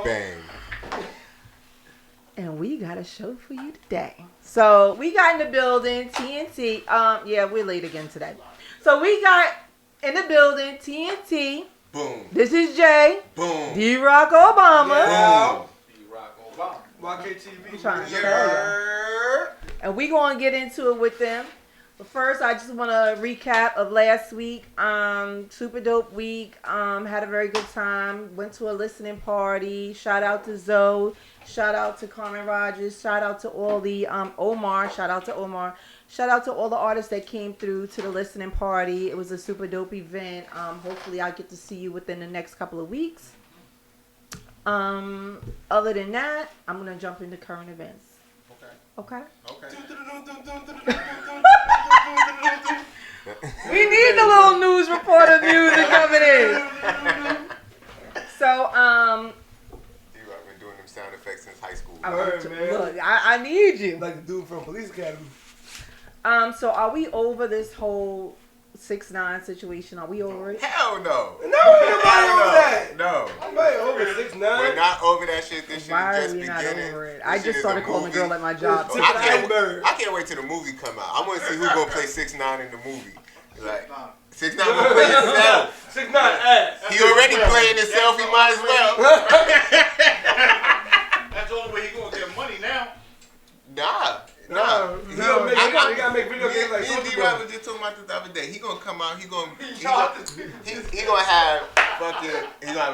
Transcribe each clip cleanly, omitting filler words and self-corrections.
bang. And we got a show for you today. So we got in the building TNT. Yeah, we're late again today. So we got in the building TNT. Boom. This is Jay. Boom. D-Rock Obama. Yeah. Boom. D-Rock Obama. YKTV. I'm trying to tell you. And we gonna get into it with them. But first, I just want to recap of last week. Super dope week. Had a very good time. Went to a listening party. Shout out to Zoe. Shout out to Carmen Rogers. Shout out to all the Omar. Shout out to Omar. Shout out to all the artists that came through to the listening party. It was a super dope event. Hopefully, I get to see you within the next couple of weeks. Other than that, I'm gonna jump into current events. Okay. We need the little news reporter music coming in. So, D-Rock been doing them sound effects since high school. Look, I need you. Like the dude from Police Academy. So are we over this whole 6ix9ine situation? Are we over it? Hell no. No, nobody over that. No. Nobody over 6ix9ine. We're not over that shit. This shit Why is are just we not beginning. over it? I just started calling a girl at my job. Oh, I can't wait till the movie come out. I want to see who's gonna play 6ix9ine in the movie. Like 6ix9ine gonna play himself. 6ix9ine ass. He already playing himself. He might as well. That's the only way he gonna get money now. Nah. He gotta make video games like me and Soulja D-Rock Boy. was just talking about this the other day. He gonna come out. He gonna have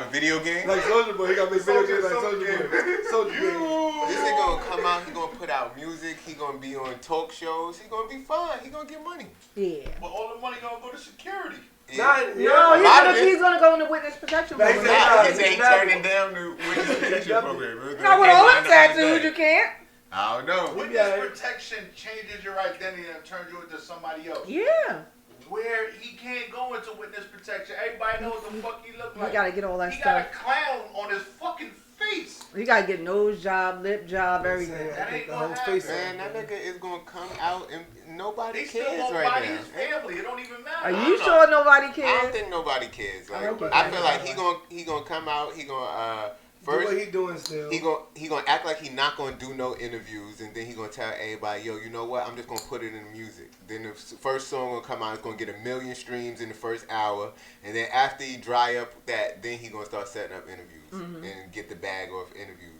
a video game. Like Soulja Boy, he gotta make video games like Soulja Boy. This nigga gonna come out. He gonna put out music. He gonna be on talk shows. He gonna be fine. He gonna get money. Yeah. But all the money gonna go to security. Yeah. He's gonna go in the witness protection program. He said he turning down the witness protection program. Not with all them tattoos, you can't. I don't know. Witness protection changes your identity and turns you into somebody else. Yeah. Where he can't go into witness protection. Everybody knows what the fuck he look like. You gotta get all that he stuff. He got a clown on his fucking face. You gotta get nose job, lip job, everything. That ain't gonna happen. Man, that nigga is gonna come out and nobody They cares still right body now. his family. It don't even matter. Are you sure nobody cares? I don't think nobody cares. Like, I feel like he gonna come out. He gonna first. What he doing still? He gonna act like he not gonna do no interviews, and then he gonna tell everybody, yo, you know what? I'm just gonna put it in the music. Then the first song gonna come out. It's gonna get 1 million streams in the first hour, and then after he dry up that, then he gonna start setting up interviews and get the bag off interviews.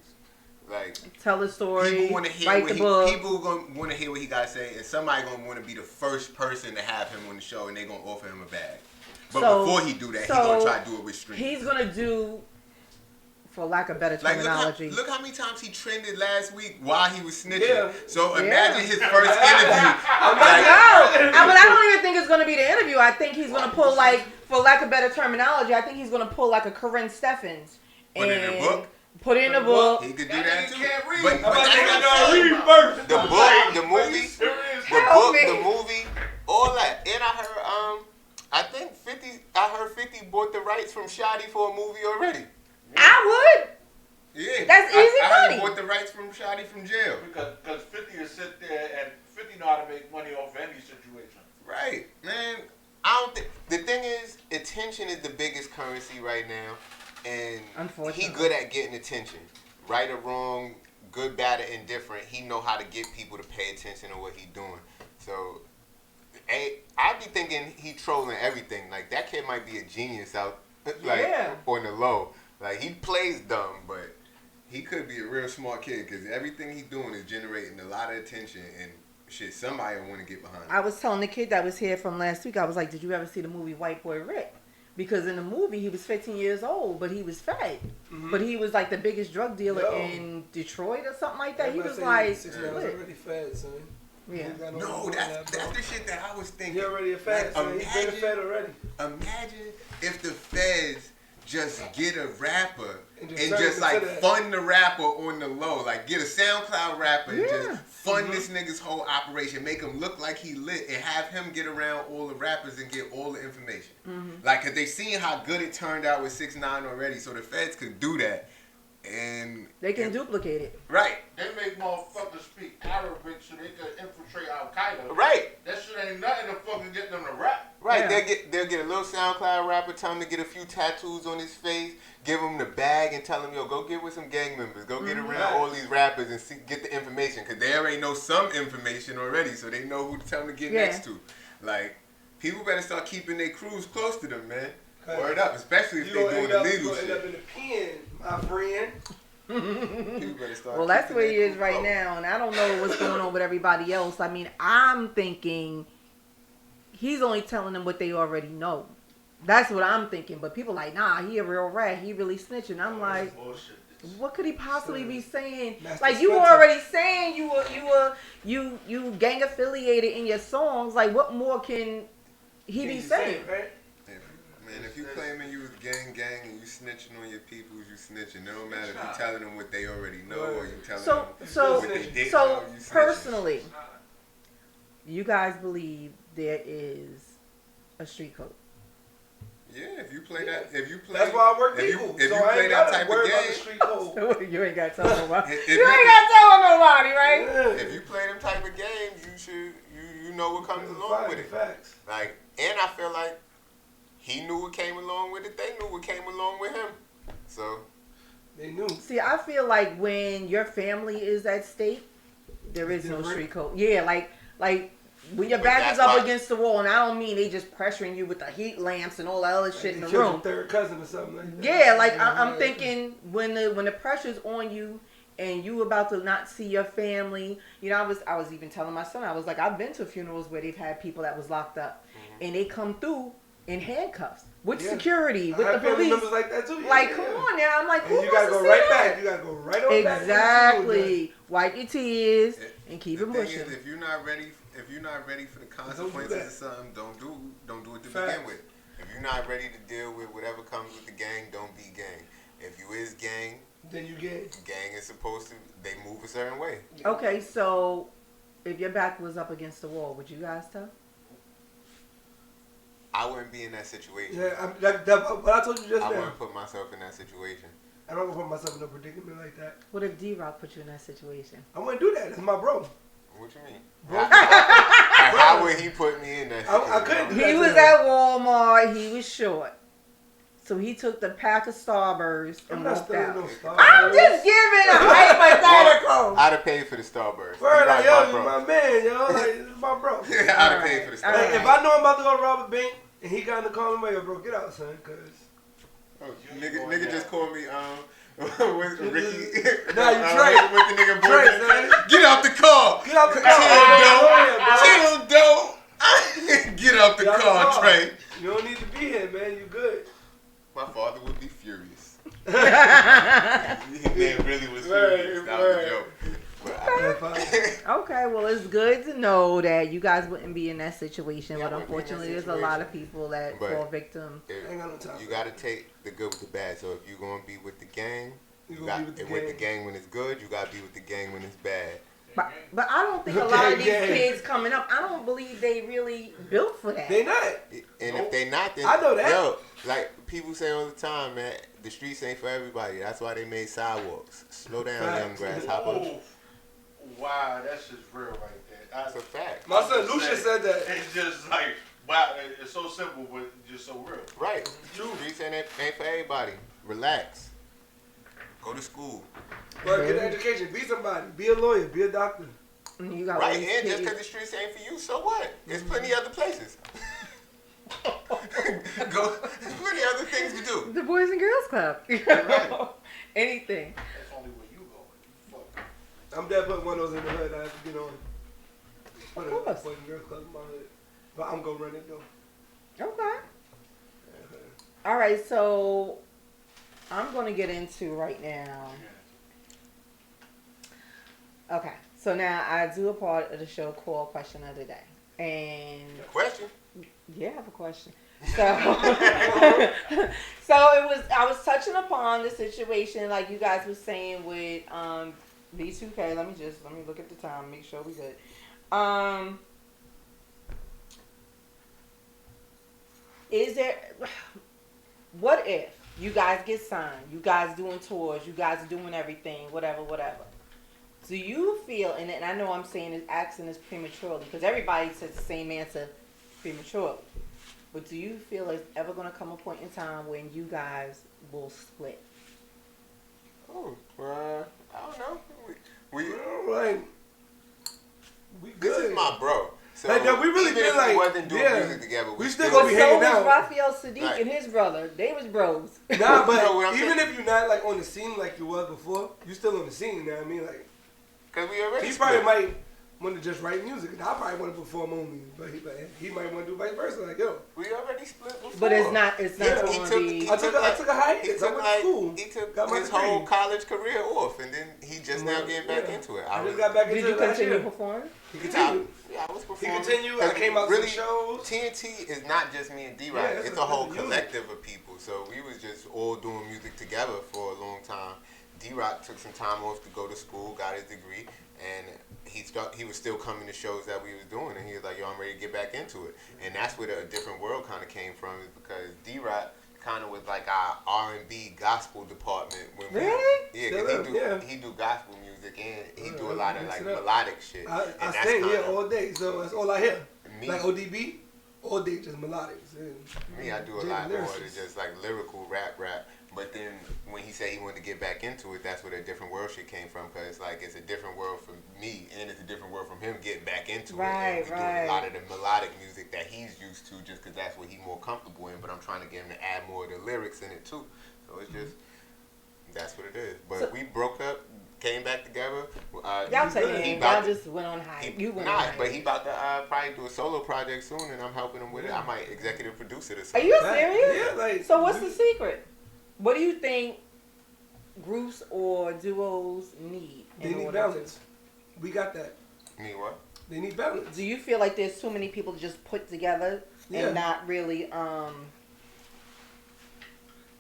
Like, tell the story, people want to hear write the book. People gonna want to hear what he gotta say, and somebody gonna want to be the first person to have him on the show, and they gonna offer him a bag. But before he do that, he gonna try to do it with streams. He's gonna do, for lack of better terminology. Look how many times he trended last week while he was snitching. Yeah. So imagine his first interview. But I don't even think it's gonna be the interview. I think he's gonna pull, like, for lack of better terminology, I think he's gonna pull like a Corinne Steffens. Put it in a book. Put it in a book. He could do that too. Can't read. But that's not read first. the book, the movie, the movie, all that. And I heard, I think 50 bought the rights from Shotty for a movie already. I would. Yeah, That's easy I heard money. he bought the rights from Shotty from jail. Because 50 will sit there and 50 know how to make money off any situation. Right, man. I don't think the thing is, attention is the biggest currency right now, and he good at getting attention. Right or wrong, good, bad, or indifferent, he know how to get people to pay attention to what he doing. So, I be thinking he trolling everything. Like, that kid might be a genius out, like, on the low. Like, he plays dumb, but he could be a real smart kid because everything he doing is generating a lot of attention and shit. Somebody will want to get behind him. I was telling the kid that was here from last week, I was like, did you ever see the movie White Boy Rick? Because in the movie, he was 15 years old, but he was fed. Mm-hmm. But he was like the biggest drug dealer in Detroit or something like that. He was like, 6ix9ine was already fed, son. Yeah. No, that's the shit that I was thinking. He already a fed, son. He's been a fed already. Imagine if the feds just get a rapper and just like fund the rapper on the low, like get a SoundCloud rapper and just fund this nigga's whole operation, make him look like he lit, and have him get around all the rappers and get all the information. Like, cause they seen how good it turned out with 6ix9ine already, so the feds could do that, and they can duplicate it. Right. They make motherfuckers speak Arabic so they can infiltrate Al Qaeda. Right. That shit ain't nothing to fucking get them to rap. Right, Yeah. they'll get a little SoundCloud rapper, tell him to get a few tattoos on his face, give him the bag and tell him, yo, go get with some gang members, go get around all these rappers and get the information, because they already know some information already, so they know who to tell them to get next to. Like, people better start keeping their crews close to them, man. Word up, especially if they're doing illegal shit. You end up in the pen, my friend. Well, that's where he is right now, and I don't know what's going on with everybody else. I mean, I'm thinking he's only telling them what they already know. That's what I'm thinking. But people like, nah, he a real rat. He really snitching. I'm like, what could he possibly be saying? Like, you already saying you gang affiliated in your songs. Like, what more can he be saying? Right? Man, if you claiming you was gang and you snitching on your peoples, you snitching. It don't matter if you telling them what they already know or you telling them what they didn't know. You personally, you guys believe there is a street code? Yeah, if you play that, that's why I work people. If you play that type of game, street code. You ain't got to tell nobody. You ain't got to tell nobody, right? Yeah. If you play them type of games, you know what comes along with it. Facts. Like, and I feel like he knew what came along with it. They knew what came along with him. So they knew. See, I feel like when your family is at stake, there is no street code. Yeah, like when your back is up against the wall, and I don't mean they just pressuring you with the heat lamps and all that other shit in the room. Third cousin or something like that. Yeah, like I'm thinking when the pressure's on you and you about to not see your family. You know, I was even telling my son, I was like, I've been to funerals where they've had people that was locked up, and they come through in handcuffs with security, with the police. Members like that too. Come on now. I'm like, who you gotta go right back. You gotta go right on back. Exactly. Wipe your tears and keep it pushing. The thing is, if you're not ready for the consequences of something, don't do it to begin with. If you're not ready to deal with whatever comes with the gang, don't be gang. If you is gang, then you gang. Gang is supposed to, they move a certain way. Okay, so if your back was up against the wall, would you guys tell? I wouldn't be in that situation. Yeah, what I told you just now. I wouldn't put myself in that situation. I'm not gonna put myself in a predicament like that. What if D-Rock put you in that situation? I wouldn't do that. It's my bro. What you mean? How would he put me in that situation? I couldn't do that. He was at Walmart. He was short. So he took the pack of Starburst and walked out. I'm just giving a hypothetical. I'd have paid for the Starburst. Word, like, yo, you my man, yo. Like, this is my bro. I'd have paid for the Starburst. Like, if I know I'm about to go rob a bank and he got in the car, I'm like, yo, bro, get out, son, cause nigga just called me with Ricky. Nah, you Trey. With the nigga boy. Get out the car. Get out the car. Chill, dope. Get out the car, Trey. You don't need to be here, man. You good. My father would be furious. Man really was furious. That was a joke. Okay, well, it's good to know that you guys wouldn't be in that situation, but unfortunately, there's a lot of people that fall victim. You got to take the good with the bad. So if you're going to be with the gang, you got with the gang when it's good. You got to be with the gang when it's bad. But I don't think a lot of these kids coming up, I don't believe they really built for that. They not. And if they not, then I know that. Yo, like people say all the time, man, the streets ain't for everybody. That's why they made sidewalks. Slow down, young grasshopper. Wow, that's just real right there. That's a fact. My son Lucia said that. It's just like, wow, it's so simple, but just so real. Right. Streets ain't for everybody. Relax. Go to school. Well, get an education. Be somebody. Be a lawyer. Be a doctor. You got right, and just because the streets ain't for you, so what? There's plenty other places. Go. There's plenty other things to do. The Boys and Girls Club. Right. Anything. That's only where you go. I'm dead putting one of those in the hood. I have to get on. Of course. Boys and Girls Club in my hood. But I'm going to run it though. Okay. All right, so I'm going to get into right now. Okay, so now I do a part of the show called Question of the Day. And question? Yeah, I have a question. So, I was touching upon the situation like you guys were saying with B2K. Let me look at the time, make sure we good. What if you guys get signed, you guys doing tours, you guys are doing everything, whatever. Do you feel, and I know I'm saying this, asking this prematurely, because everybody says the same answer prematurely. But do you feel it's ever going to come a point in time when you guys will split? Oh, I don't know. We good. This is my bro. So we really even feel if we wasn't doing music together, we still gonna be hanging out. So was Raphael Sadiq and his brother. They was bros. Nah, but even if you're not like on the scene like you was before, you still on the scene. You know what I mean? Like, cause we already. He probably might want to just write music, and I probably want to perform only, but he might want to do vice versa. Like, yo, we already split before. But it's not. I took a hiatus. I went to school. He took his whole college career off, and then he just now getting back into it. I just got back into it. Did you continue performing? He continued. Yeah, I was performing. He continued. I came out to the shows. TNT is not just me and D-Rock. Yeah, it's a whole collective of people. So we was just all doing music together for a long time. D-Rock took some time off to go to school, got his degree, and he was still coming to shows that we was doing, and he was like, yo, I'm ready to get back into it. And that's where the different world kind of came from, is because D-Rock kind of was like our R&B gospel department. Really? Yeah, he do gospel music, and he do a lot of like melodic shit. I sing here all day, so that's all I hear. Like ODB, all day just melodics. Me, I do a lot more than just like lyrical rap. But then when he said he wanted to get back into it, that's where the different world shit came from. Because it's like it's a different world for me, and it's a different world from him getting back into it. And we doing a lot of the melodic music that he's used to, just because that's what he's more comfortable in. But I'm trying to get him to add more of the lyrics in it too. So it's just that's what it is. But we broke up, came back together. Y'all just went on high. But he about to probably do a solo project soon, and I'm helping him with it. I might executive produce it or Are something. you serious? Yeah, so what's the secret? What do you think groups or duos need? They need balance. We got that. Need what? They need balance. Do you feel like there's too many people just put together and not really not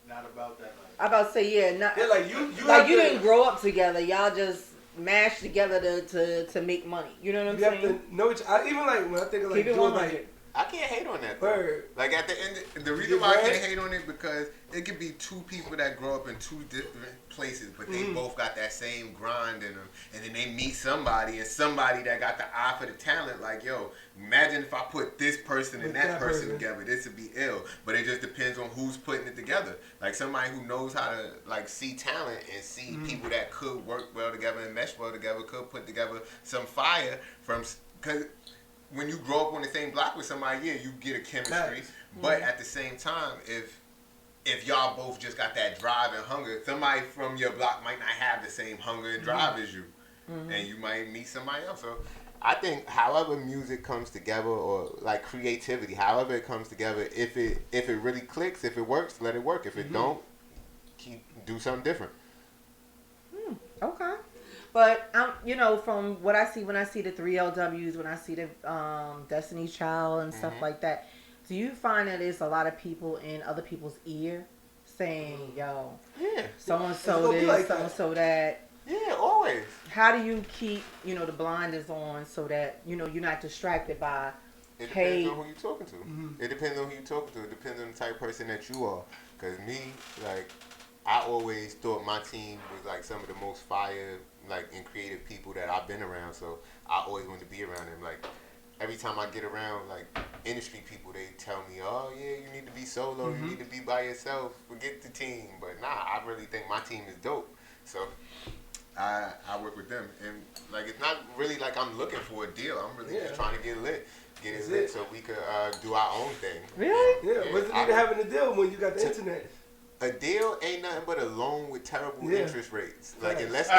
about that? I about to say like you didn't grow up together. Y'all just mashed together to make money. You know what I'm saying? You have to know even like when I think of like duos, like I can't hate on that though. Like at the end, the reason why I can't hate on it because it could be two people that grow up in two different places, but they both got that same grind in them, and then they meet somebody that got the eye for the talent. Like, yo, imagine if I put this person and that person together, this would be ill. But it just depends on who's putting it together. Like somebody who knows how to like see talent and see people that could work well together and mesh well together, could put together some fire from because. When you grow up on the same block with somebody, you get a chemistry. But at the same time, if y'all both just got that drive and hunger, somebody from your block might not have the same hunger and drive as you. And you might meet somebody else. So I think however music comes together or like creativity, however it comes together, if it really clicks, if it works, let it work. If it don't, do something different. Okay. But from what I see when I see the 3LWs, when I see the Destiny's Child and stuff like that, do you find that there's a lot of people in other people's ear saying, "Yo, so and so this, so and so that"? Yeah, always. How do you keep the blinders on so that you're not distracted by? It depends on who you're talking to. It depends on who you're talking to. It depends on the type of person that you are. Cause me, like, I always thought my team was like some of the most fire. Like and creative people that I've been around, so I always want to be around them. Like every time I get around like industry people, they tell me, "Oh yeah, you need to be solo, you need to be by yourself, forget the team." But nah, I really think my team is dope, so I work with them. And like it's not really like I'm looking for a deal. I'm really just trying to get it lit, so we could do our own thing. Really? Yeah. What's the need of having a deal when you got the internet? A deal ain't nothing but a loan with terrible interest rates. Like unless you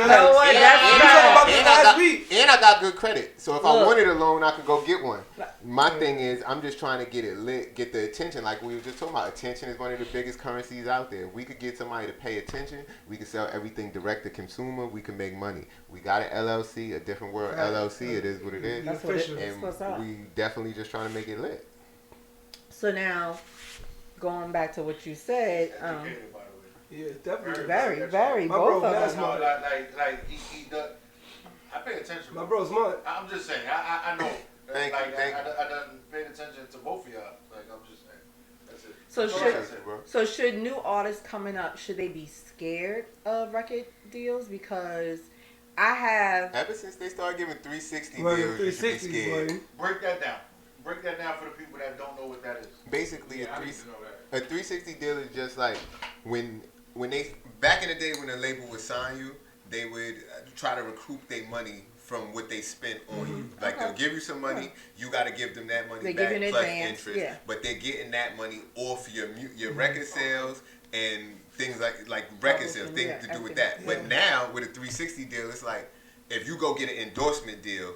know what? And I got good credit. So if I wanted a loan, I could go get one. My thing is, I'm just trying to get it lit, get the attention. Like we were just talking about, attention is one of the biggest currencies out there. If we could get somebody to pay attention, we could sell everything direct to consumer. We can make money. We got an LLC, a different world LLC. It is what it is. That's what it is. And we definitely just trying to make it lit. So now, going back to what you said, yeah, definitely. Very. My both bro, of them. Smart. Like he does. I pay attention. My bro's smart. I'm just saying. I know. Thank you. I done paid attention to both of y'all. Like I'm just saying. That's it. So should new artists coming up, should they be scared of record deals? Because I have ever since they started giving 360 right, deals, 360 you should be scared. Break that down. break that down for the people that don't know what that is. Basically, a 360 deal is just like when they back in the day when a label would sign you, they would try to recoup their money from what they spent on you. Like they'll give you some money, you got to give them that money back plus interest. But they're getting that money off your record sales and things like record sales, things to do with that. Yeah. But now with a 360 deal, it's like if you go get an endorsement deal,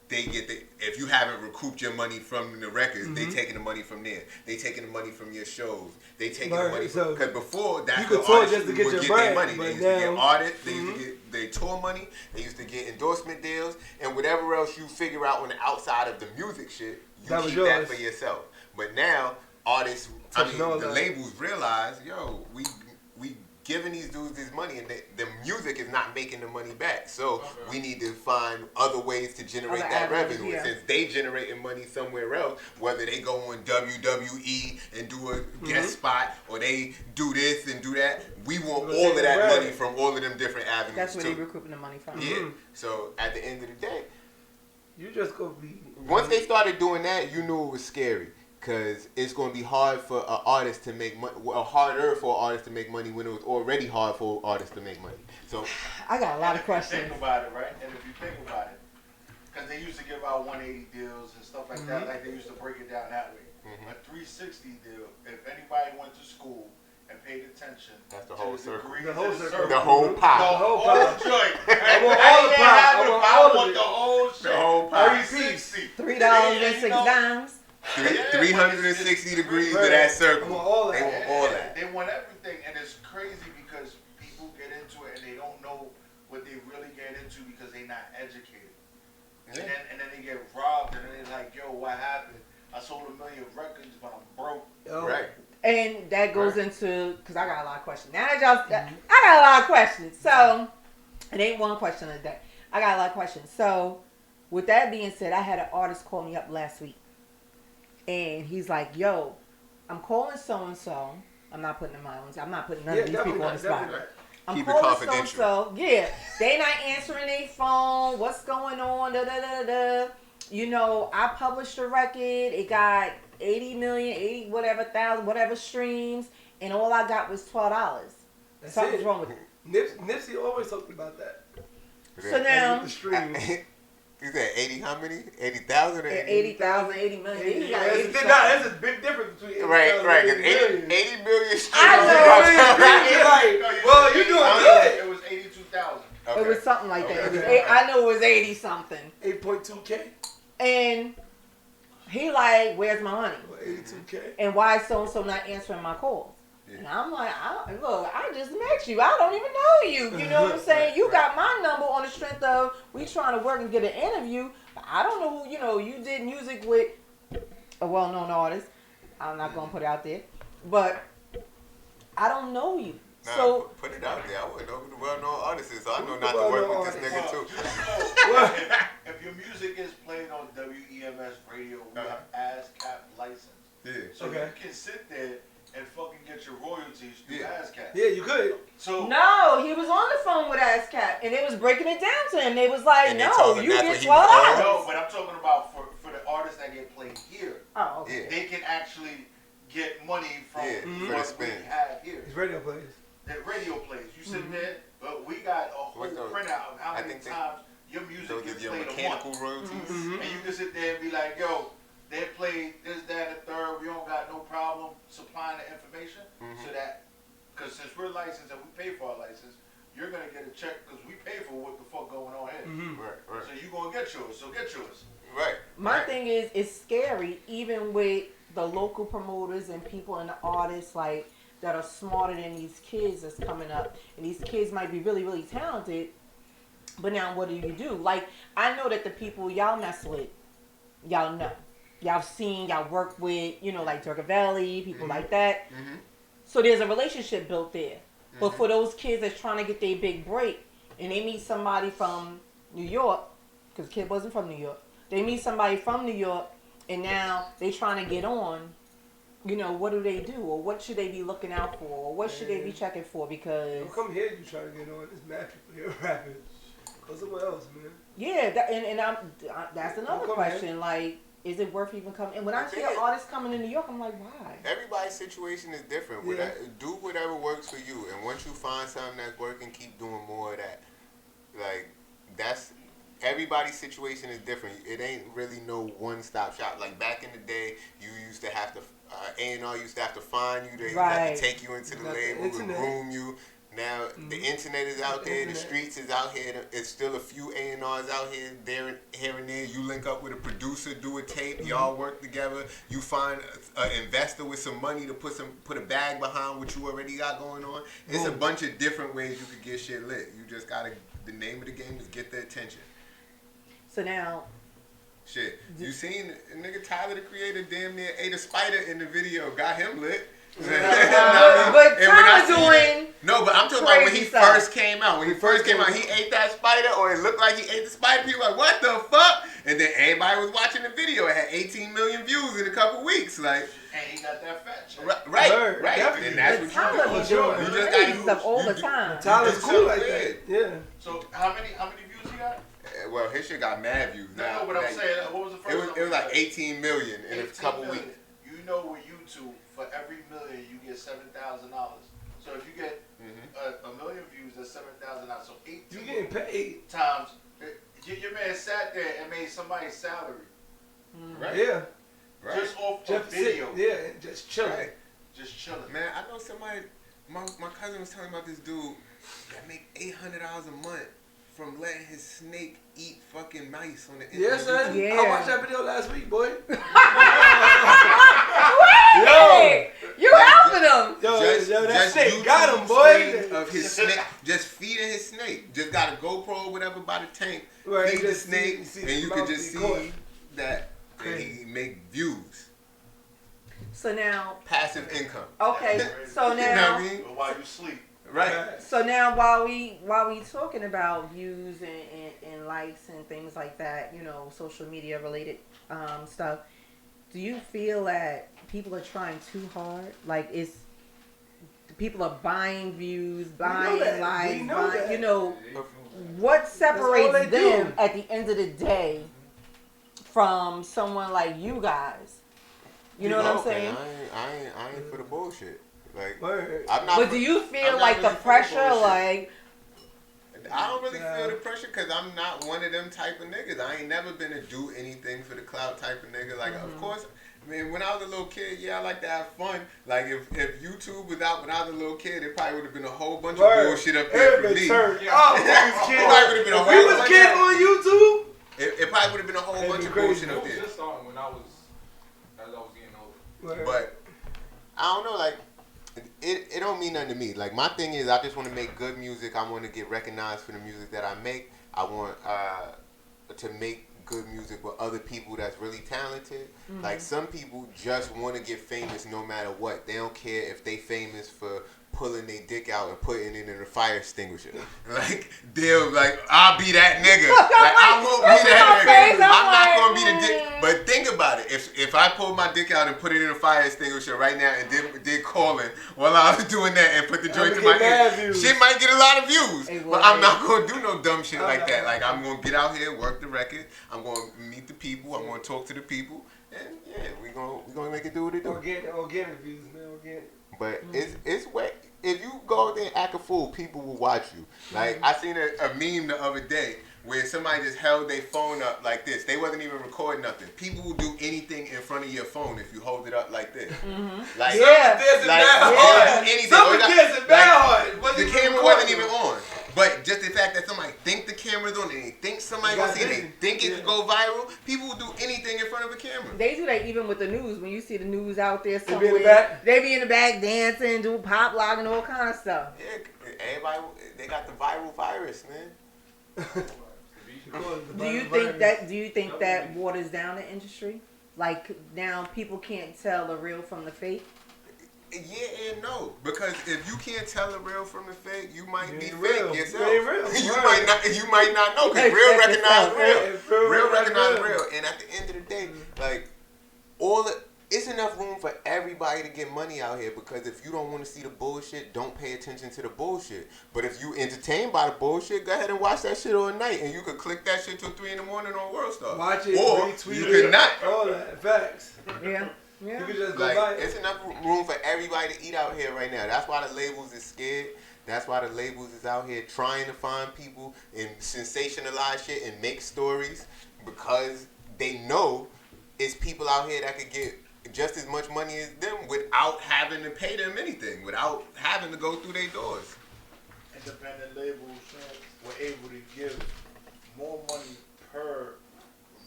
they get if you haven't recouped your money from the records, they taking the money from there. They taking the money from your shows. They taking the money from, because before that's the artists would get their money. They used to get artists. They used to get their tour money. They used to get endorsement deals and whatever else you figure out on the outside of the music shit. You keep that for yourself. But now artists, the labels realize, yo, we giving these dudes this money and the music is not making the money back. So we need to find other ways to generate that revenue. And since they generating money somewhere else, whether they go on WWE and do a guest spot or they do this and do that, we want all of that money from all of them different avenues. That's where they're recouping the money from. Yeah. So at the end of the day, you just go be. Once they started doing that, you knew it was scary. Because it's going to be hard for an artist to make money, harder for an artist to make money when it was already hard for artists to make money. So I got a lot of questions. Think about it, right? And if you think about it, because they used to give out 180 deals and stuff like that, like they used to break it down that way. A 360 deal, if anybody went to school and paid attention, that's the whole circle. The whole circle. The whole pot. The whole joint. I want all the pot. I want the whole shit. The whole pot. $3.06. 360 degrees of that circle. They want all that. They want all that. They want everything, and it's crazy because people get into it and they don't know what they really get into because they're not educated. Yeah. And then they get robbed, and then they're like, "Yo, what happened? I sold 1 million records, but I'm broke." Right. And that goes into, because I got a lot of questions. Now that y'all, I got a lot of questions. So it ain't one question a day. I got a lot of questions. So with that being said, I had an artist call me up last week. And he's like, yo, I'm calling so-and-so. I'm not putting them on. I'm not putting none of these people on the spot. I'm calling so-and-so. Yeah. They not answering their phone. What's going on? Da-da-da-da. You know, I published a record. It got 80 million, 80 whatever thousand, whatever streams. And all I got was $12. Something's wrong with it. Nipsey always talked about that. So now... The streams. You said 80 how many? 80,000 or 80,000, 80 million. That's a big difference between 80,000 right. and 80 million streams. I know. Well, you're doing good. It was 82,000. Okay. It was something like that. Okay. I know it was 80 something. 8.2K. And he like, where's my money? 82K. And why is so-and-so not answering my calls? Yeah. And I'm like, look, I just met you. I don't even know you. You know what I'm saying? You got my number on the strength of we trying to work and get an interview. But I don't know who, you did music with a well-known artist. I'm not going to put it out there. But I don't know you. Nah, so put it out there. I wouldn't know who the well-known artist is. So I know not to work with this nigga, too. If your music is played on WEMS radio, we have ASCAP license. Yeah. So you can sit there and fucking get your royalties through ASCAP. Yeah, you could. So no, he was on the phone with ASCAP, and they was breaking it down to him. They was like, and no, you get $12. No, but I'm talking about for the artists that get played here. Oh, okay. Yeah. They can actually get money from what we have here. It's radio plays. The radio plays. You sitting there, but we got a whole printout of how many times your music gets played a month. Mechanical royalties. And you can sit there and be like, yo, they played this, that, and the third. We don't got no problem supplying the information so that, because since we're licensed and we pay for our license, you're going to get a check because we pay for what the fuck going on here. Right. So you're going to get yours. So get yours. Right. My thing is, it's scary even with the local promoters and people and the artists like that are smarter than these kids that's coming up. And these kids might be really, really talented. But now what do? Like, I know that the people y'all mess with, y'all know. Y'all seen, y'all work with, like Durgavelli, people like that. So there's a relationship built there. But for those kids that's trying to get their big break, and they meet somebody from New York, because the kid wasn't from New York, they meet somebody from New York, and now they trying to get on, what do they do? Or what should they be looking out for? Or what should they be checking for? Because... Don't come here, you trying to get on. There's mad people here rapping. Go somewhere else, man. Yeah, that's another question. Like, is it worth even coming? And when I hear artists coming to New York, I'm like, why? Everybody's situation is different. Yeah. Do whatever works for you, and once you find something that's working, keep doing more of that. Like, that's everybody's situation is different. It ain't really no one-stop shop. Like back in the day, you used to have to A&R used to have to find you. They have to take you into the label and groom you. Now the internet is out there, the streets is out here. It's still a few A&Rs out here, here and there. You link up with a producer, do a tape, y'all work together. You find an investor with some money to put a bag behind what you already got going on. It's a bunch of different ways you could get shit lit. You just gotta. The name of the game is get the attention. So now. Shit, you seen nigga Tyler the Creator damn near ate a spider in the video, got him lit. But Tyler doing no, but I'm talking about when he first came out. When he first came out, he ate that spider, or it looked like he ate the spider. People were like, what the fuck? And then everybody was watching the video. It had 18 million views in a couple weeks. Like, and he got that fat check. Right. And that's what Tyler you be do. doing You just got stuff all the time. Tyler's cool like that. Yeah. So how many views he got? Well, his shit got mad views. No, but I'm saying, what was the first one? It was like 18 million in a couple weeks. You know, with YouTube, for every million, you get $7,000. So if you get a million views, that's $7,000. So 18 you getting paid times. Your man sat there and made somebody's salary. Right. Yeah. Right. Just off a video. Just chilling. Right. Just chilling. Man, I know somebody. My cousin was telling me about this dude that make $800 a month from letting his snake eat fucking mice on the internet. Yes, son. Yeah. I watched that video last week, boy. Wait, you helping him? That snake got him, boy. Of his snake, just feeding his snake. Just got a GoPro or whatever by the tank. Right, feed the snake, and you can just see that he make views. So now, passive income. Okay, so now, you know what I mean? While you sleep. Right. So now, while we talking about views and likes and things like that, you know, social media related stuff, do you feel that people are trying too hard? Like, people are buying views, buying likes, buying, you know, what separates them at the end of the day from someone like you guys? You know what I'm saying? I ain't for the bullshit. Like, I'm not. But do you feel like the pressure, like? I don't really feel the pressure because I'm not one of them type of niggas. I ain't never been to do anything for the clout type of nigga. Like, of course, I mean, when I was a little kid, I like to have fun. Like, if YouTube was out when I was a little kid, it probably would have been a whole bunch of bullshit up there for me. Oh, we was kids. It probably would have been a whole bunch. We was kids on YouTube. It probably would have been a whole bunch of bullshit up there. It was just starting when I was getting older. But I don't know, like. It don't mean nothing to me. Like, my thing is, I just want to make good music. I want to get recognized for the music that I make. I want to make good music with other people that's really talented. Like, some people just want to get famous no matter what. They don't care if they famous for pulling their dick out and putting it in a fire extinguisher. Like, I'll be that nigga. Like, I won't be that nigga. I'm not gonna be the dick. But think about it. If I pulled my dick out and put it in a fire extinguisher right now and did calling while I was doing that and put the joint to my ear, shit might get a lot of views. But I'm not gonna do no dumb shit like that. Like, I'm gonna get out here, work the record. I'm gonna meet the people. I'm gonna talk to the people. And yeah, we gonna make it do what it do. Organic views, man. Organic. But it's way. If you go out there and act a fool, people will watch you. Like, I seen a meme the other day where somebody just held their phone up like this. They wasn't even recording nothing. People will do anything in front of your phone if you hold it up like this. Like, the camera wasn't even on. But just the fact that somebody think the camera's on and they think somebody gonna see it, they think it could go viral, people will do anything in front of a camera. They do that even with the news. When you see the news out there somewhere, they be in the back dancing, doing pop lock and all kind of stuff. Yeah, everybody, they got the viral virus, man. Do you think that waters down the industry? Like, now people can't tell the real from the fake? Yeah and no, because if you can't tell the real from the fake, you might be fake real. yourself. You ain't real. You might not know, because real recognize real. Real recognize real. And at the end of the day, like, it's enough room for everybody to get money out here, because if you don't want to see the bullshit, don't pay attention to the bullshit. But if you entertained by the bullshit, go ahead and watch that shit all night, and you could click that shit till 3 in the morning on World Star. Watch it, or retweet you it, could not. all that, facts. Yeah. Yeah. You could just go Like, buy it. it's enough room for everybody to eat out here right now. That's why the labels is scared. That's why the labels is out here trying to find people and sensationalize shit and make stories, because they know it's people out here that could get just as much money as them without having to pay them anything, without having to go through their doors. Independent labels were able to give more money per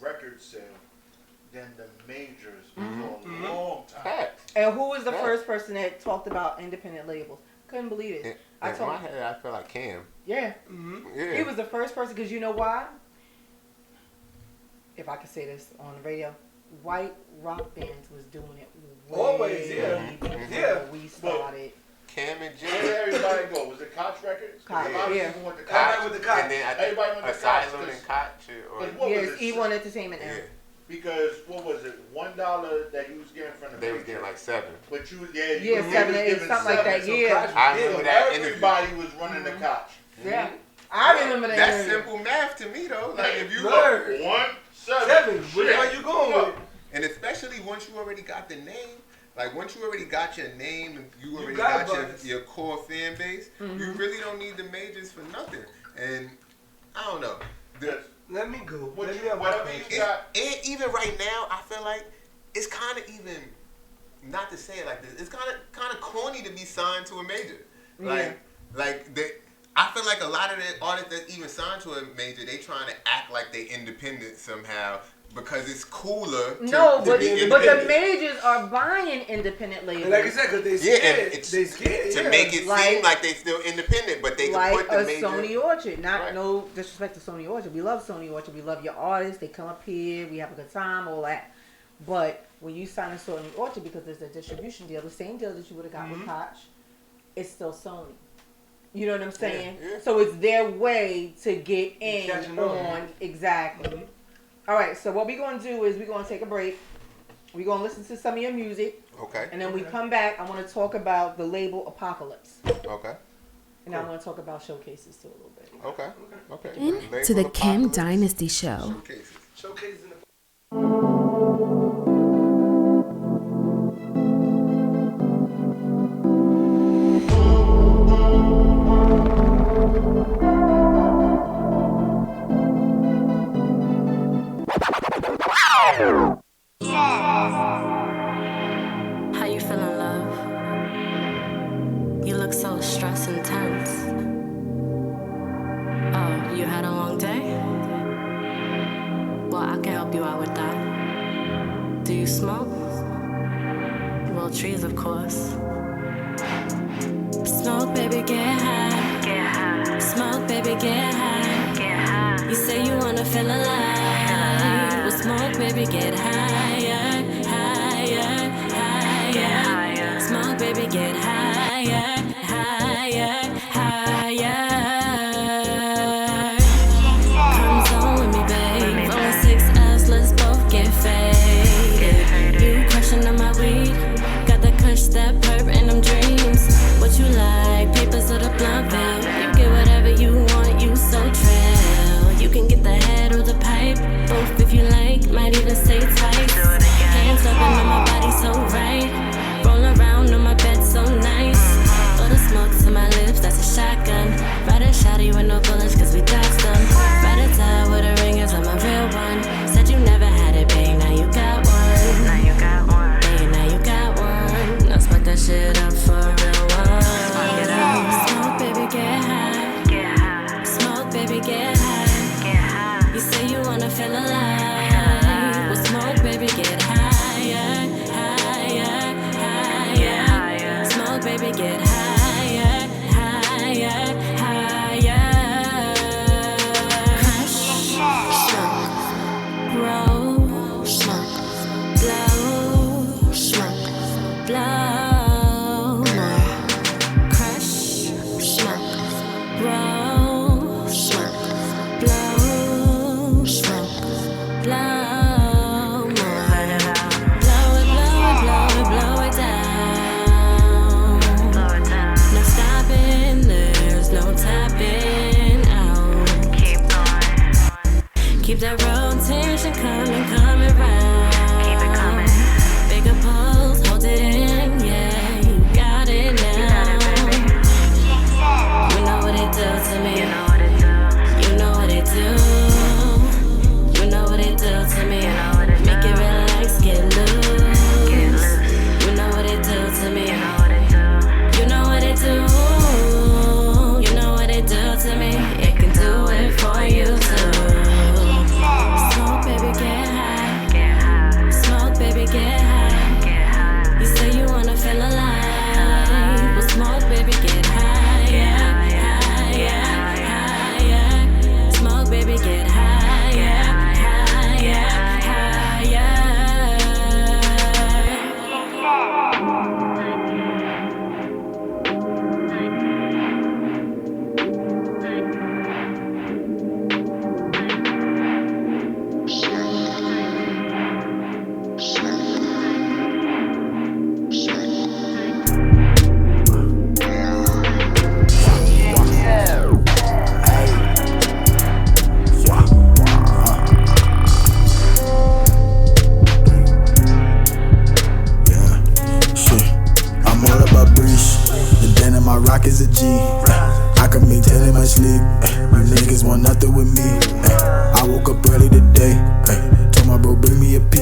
record sale than the majors for a long time. And who was the first person that talked about independent labels? Couldn't believe it. In my head, I feel like Cam. Yeah. Yeah. He was the first person, because you know why? If I could say this on the radio, white rock bands was doing it always, yeah. before we started. Cam and Jay. Where did everybody go? Was it Koch Records? Koch, A lot of yeah. people went to Koch, Koch. Everybody went to Koch. and then I think Everybody went to Asylum Koch, and Koch. Or, What Yes, was it? E1 Entertainment now. yeah. Because what was it? $1 that you was getting from the They was major. getting like 7. But you Yeah, was 7 or 8, giving something like that. seven. Yeah. Koch- I remember that interview. Everybody was running the Koch. Yeah. I remember that. That's interview. simple math to me, though. Like, if you Word. go, 1, 7. 7. Where Yeah. are you going with it? and especially once you already got the name, like once you already got your name and you already got got buzz. your core fan base, you really don't need the majors for nothing. And I don't know. Let me go. What Let you- me have my whatever question. you got. And even right now, I feel like it's kind of even, not to say it like this, it's kind of corny to be signed to a major. I feel like a lot of the artists that even signed to a major, they trying to act like they independent somehow because it's cooler. No, but be the independent. majors are buying independent labels. And like I said, because they Yeah, scared. and it's they scared. to yeah. make it Like- seem like they still independent, but they can like put the a major. Sony Orchard. Not Right. no disrespect to Sony Orchard. We love Sony Orchard. We love your artists. They come up here. We have a good time. All that. But when you sign a Sony Orchard, because there's a distribution deal, the same deal that you would have got with Koch, it's still Sony. You know what I'm saying? yeah. So it's their way to get in catching on exactly. All right. So what we're gonna do is we're gonna take a break. We're gonna listen to some of your music, Okay. and then we come back. I want to talk about the label Apocalypse. Okay. And I want to talk about showcases too a little bit. Okay. To the Label Kim Apocalypse. Dynasty Show. Showcases. Showcases in the How you feeling, love? You look so stressed and tense. Oh, you had a long day? Well, I can help you out with that. Do you smoke? Well, trees, of course. Smoke, baby, get high. Get high. Smoke, baby, get high. Get high. You say you wanna feel alive. Well, smoke, baby, get higher, higher, higher. Smoke, baby, get higher, higher, higher. Come zone with me, babe. Rolling 6 let's both get faded. You crushing on my weed. Got the kush, that perp, and them dreams. What you like? Papers of the blunt bill. You get whatever you want, you so trill. You can get the head or the pipe. Both if you like, might even stay tight. Hands up and on my body so right. Roll around on my bed so nice. All the smoke to my lips, that's a shotgun. Ride a shotty with no bullets, cause we dodged them. Ride a tie with a ring, as I'm a real one. Said you never had it, babe, now you got one. Now you got one. Babe, now you got one. Now spark that shit up for a real one. Smoke, baby, get high. Get high. Smoke, baby, get high. Get high. You say you wanna feel alive. Well, smoke, baby, get higher, higher, higher. Smoke, baby, get higher, higher, higher. Crush, smoke, roll, smoke, blow, smoke, blow more. Crush, smoke, roll, smoke, blow, smoke, Keep that rotation coming round. Keep it coming. Bigger pulse, hold it in, yeah. You got it now. You know what it do to me. You know what it do. You know what it do. You know what it do to me. You know what it do. Make it relax, get loose. You know what it do to me. You know what it do. You know what it do. You know what it do to me. It can do it for you too. Smoke, baby, get high. Smoke, baby, get high. You say you wanna feel alive. Well, smoke, baby, get high. Yeah. Smoke, baby, get high. Yeah. Rock is a G. I can make 10 in my sleep. You niggas want nothing with me. I woke up early today. Told my bro bring me a P.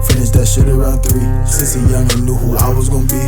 Finished that shit around 3. Since a young I knew who I was gonna be.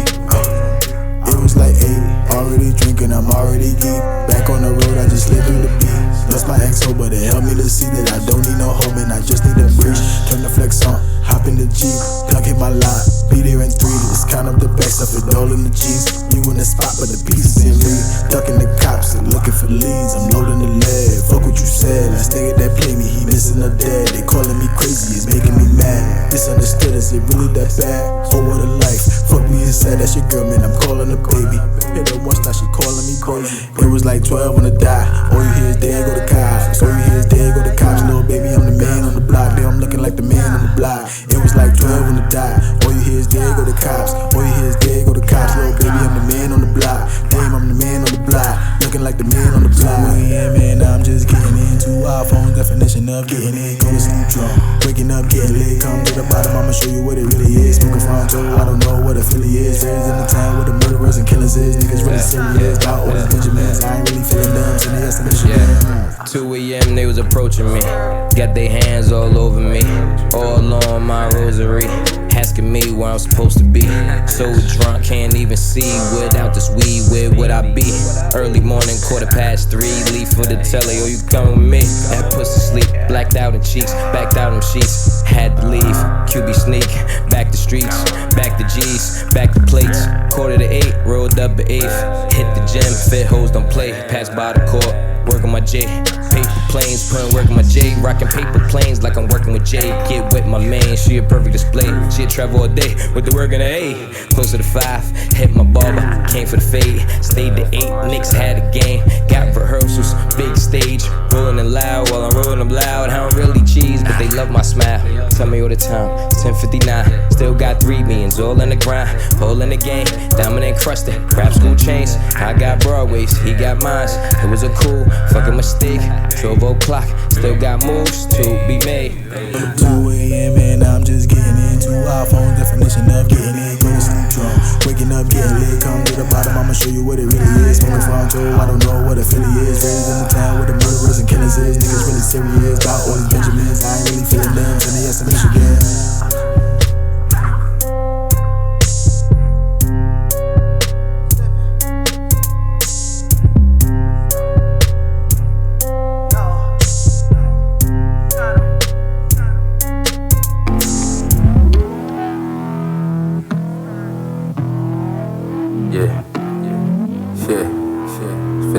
It was like 8. Already drinking, I'm already geek. Back on the road, I just lived through the beat. Lost my ex but it helped me to see that I don't need no home and I just need a bridge. Turn the flex on, hop in the Jeep. Plug hit my line, be there in 3. Just count up the back stuff, it all in the G's. You in the spot, but the pieces in me. Ducking the cops and looking for leads. I'm loading the lead, fuck what you said. Last nigga that played me, he missing a dead. They calling me crazy, it's making me mad. Misunderstood, is it really that bad? Oh, what a life, fuck me inside, that's your girl, man, I'm calling her baby. Hit her once, now she calling me crazy. It was like 12 when I die. All you hear is there go the cops. All you hear is there go the cops. Little baby, I'm the man on the block. Damn, I'm looking like the man on the block. It was like 12 when I die. All you hear is there go the cops. All you hear is there go the cops. Little baby, I'm the man on the block. Damn, I'm the man on the block. Looking like the man on the block. Yeah, man, I'm just getting into iPhone's definition of getting it. Go to sleep drunk, waking up, getting lit. Come to the bottom, I'ma show you what it really is. Smoking Fronto, I don't know what a Philly is. Raised in the town where the murderers and killers is. Niggas really serious about all these Benjamins. I ain't really feeling them, so they estimation. 2 a.m. they was approaching me. Got their hands all over me. All on my rosary. Asking me where I'm supposed to be. So drunk, can't even see. Without this weed, where would I be? Early morning, 3:15. Leave for the telly, or you come with me? That pussy sleep, blacked out in cheeks, backed out in sheets. Had to leave, QB sneak, back the streets, back the G's, back the plates. 7:45, rolled up at 8. Hit the gym, fit hoes don't play. Pass by the court, working my J. Paper planes, putting work on my J. Rocking paper planes like I'm working with Jay. Get with my man, she a perfect display. She'll travel all day with the work in the A. Closer to 5, hit my barber, came for the fade. Stayed to 8, Knicks had a game. Got rehearsals, big stage. Rolling it loud while I'm rolling them loud. I don't really cheese, but they love my smile. Tell me all the time, it's 10:59. Still got 3 millions, all in the grind. All in the game, diamond encrusted. Rap school chains, I got Broadways, he got mines. It was a cool fucking mistake. 12 o'clock, still got moves to be made. 2 a.m. and I'm just getting into iPhone's definition of getting it. Go to sleep drunk, waking up, getting lit. Come to the bottom, I'ma show you what it really is. Smoking Fronto, I don't know what a Philly is. Raised in the town where the murderers and killers is. Niggas really serious about all these Benjamins. I ain't really feeling them, so they estimate again.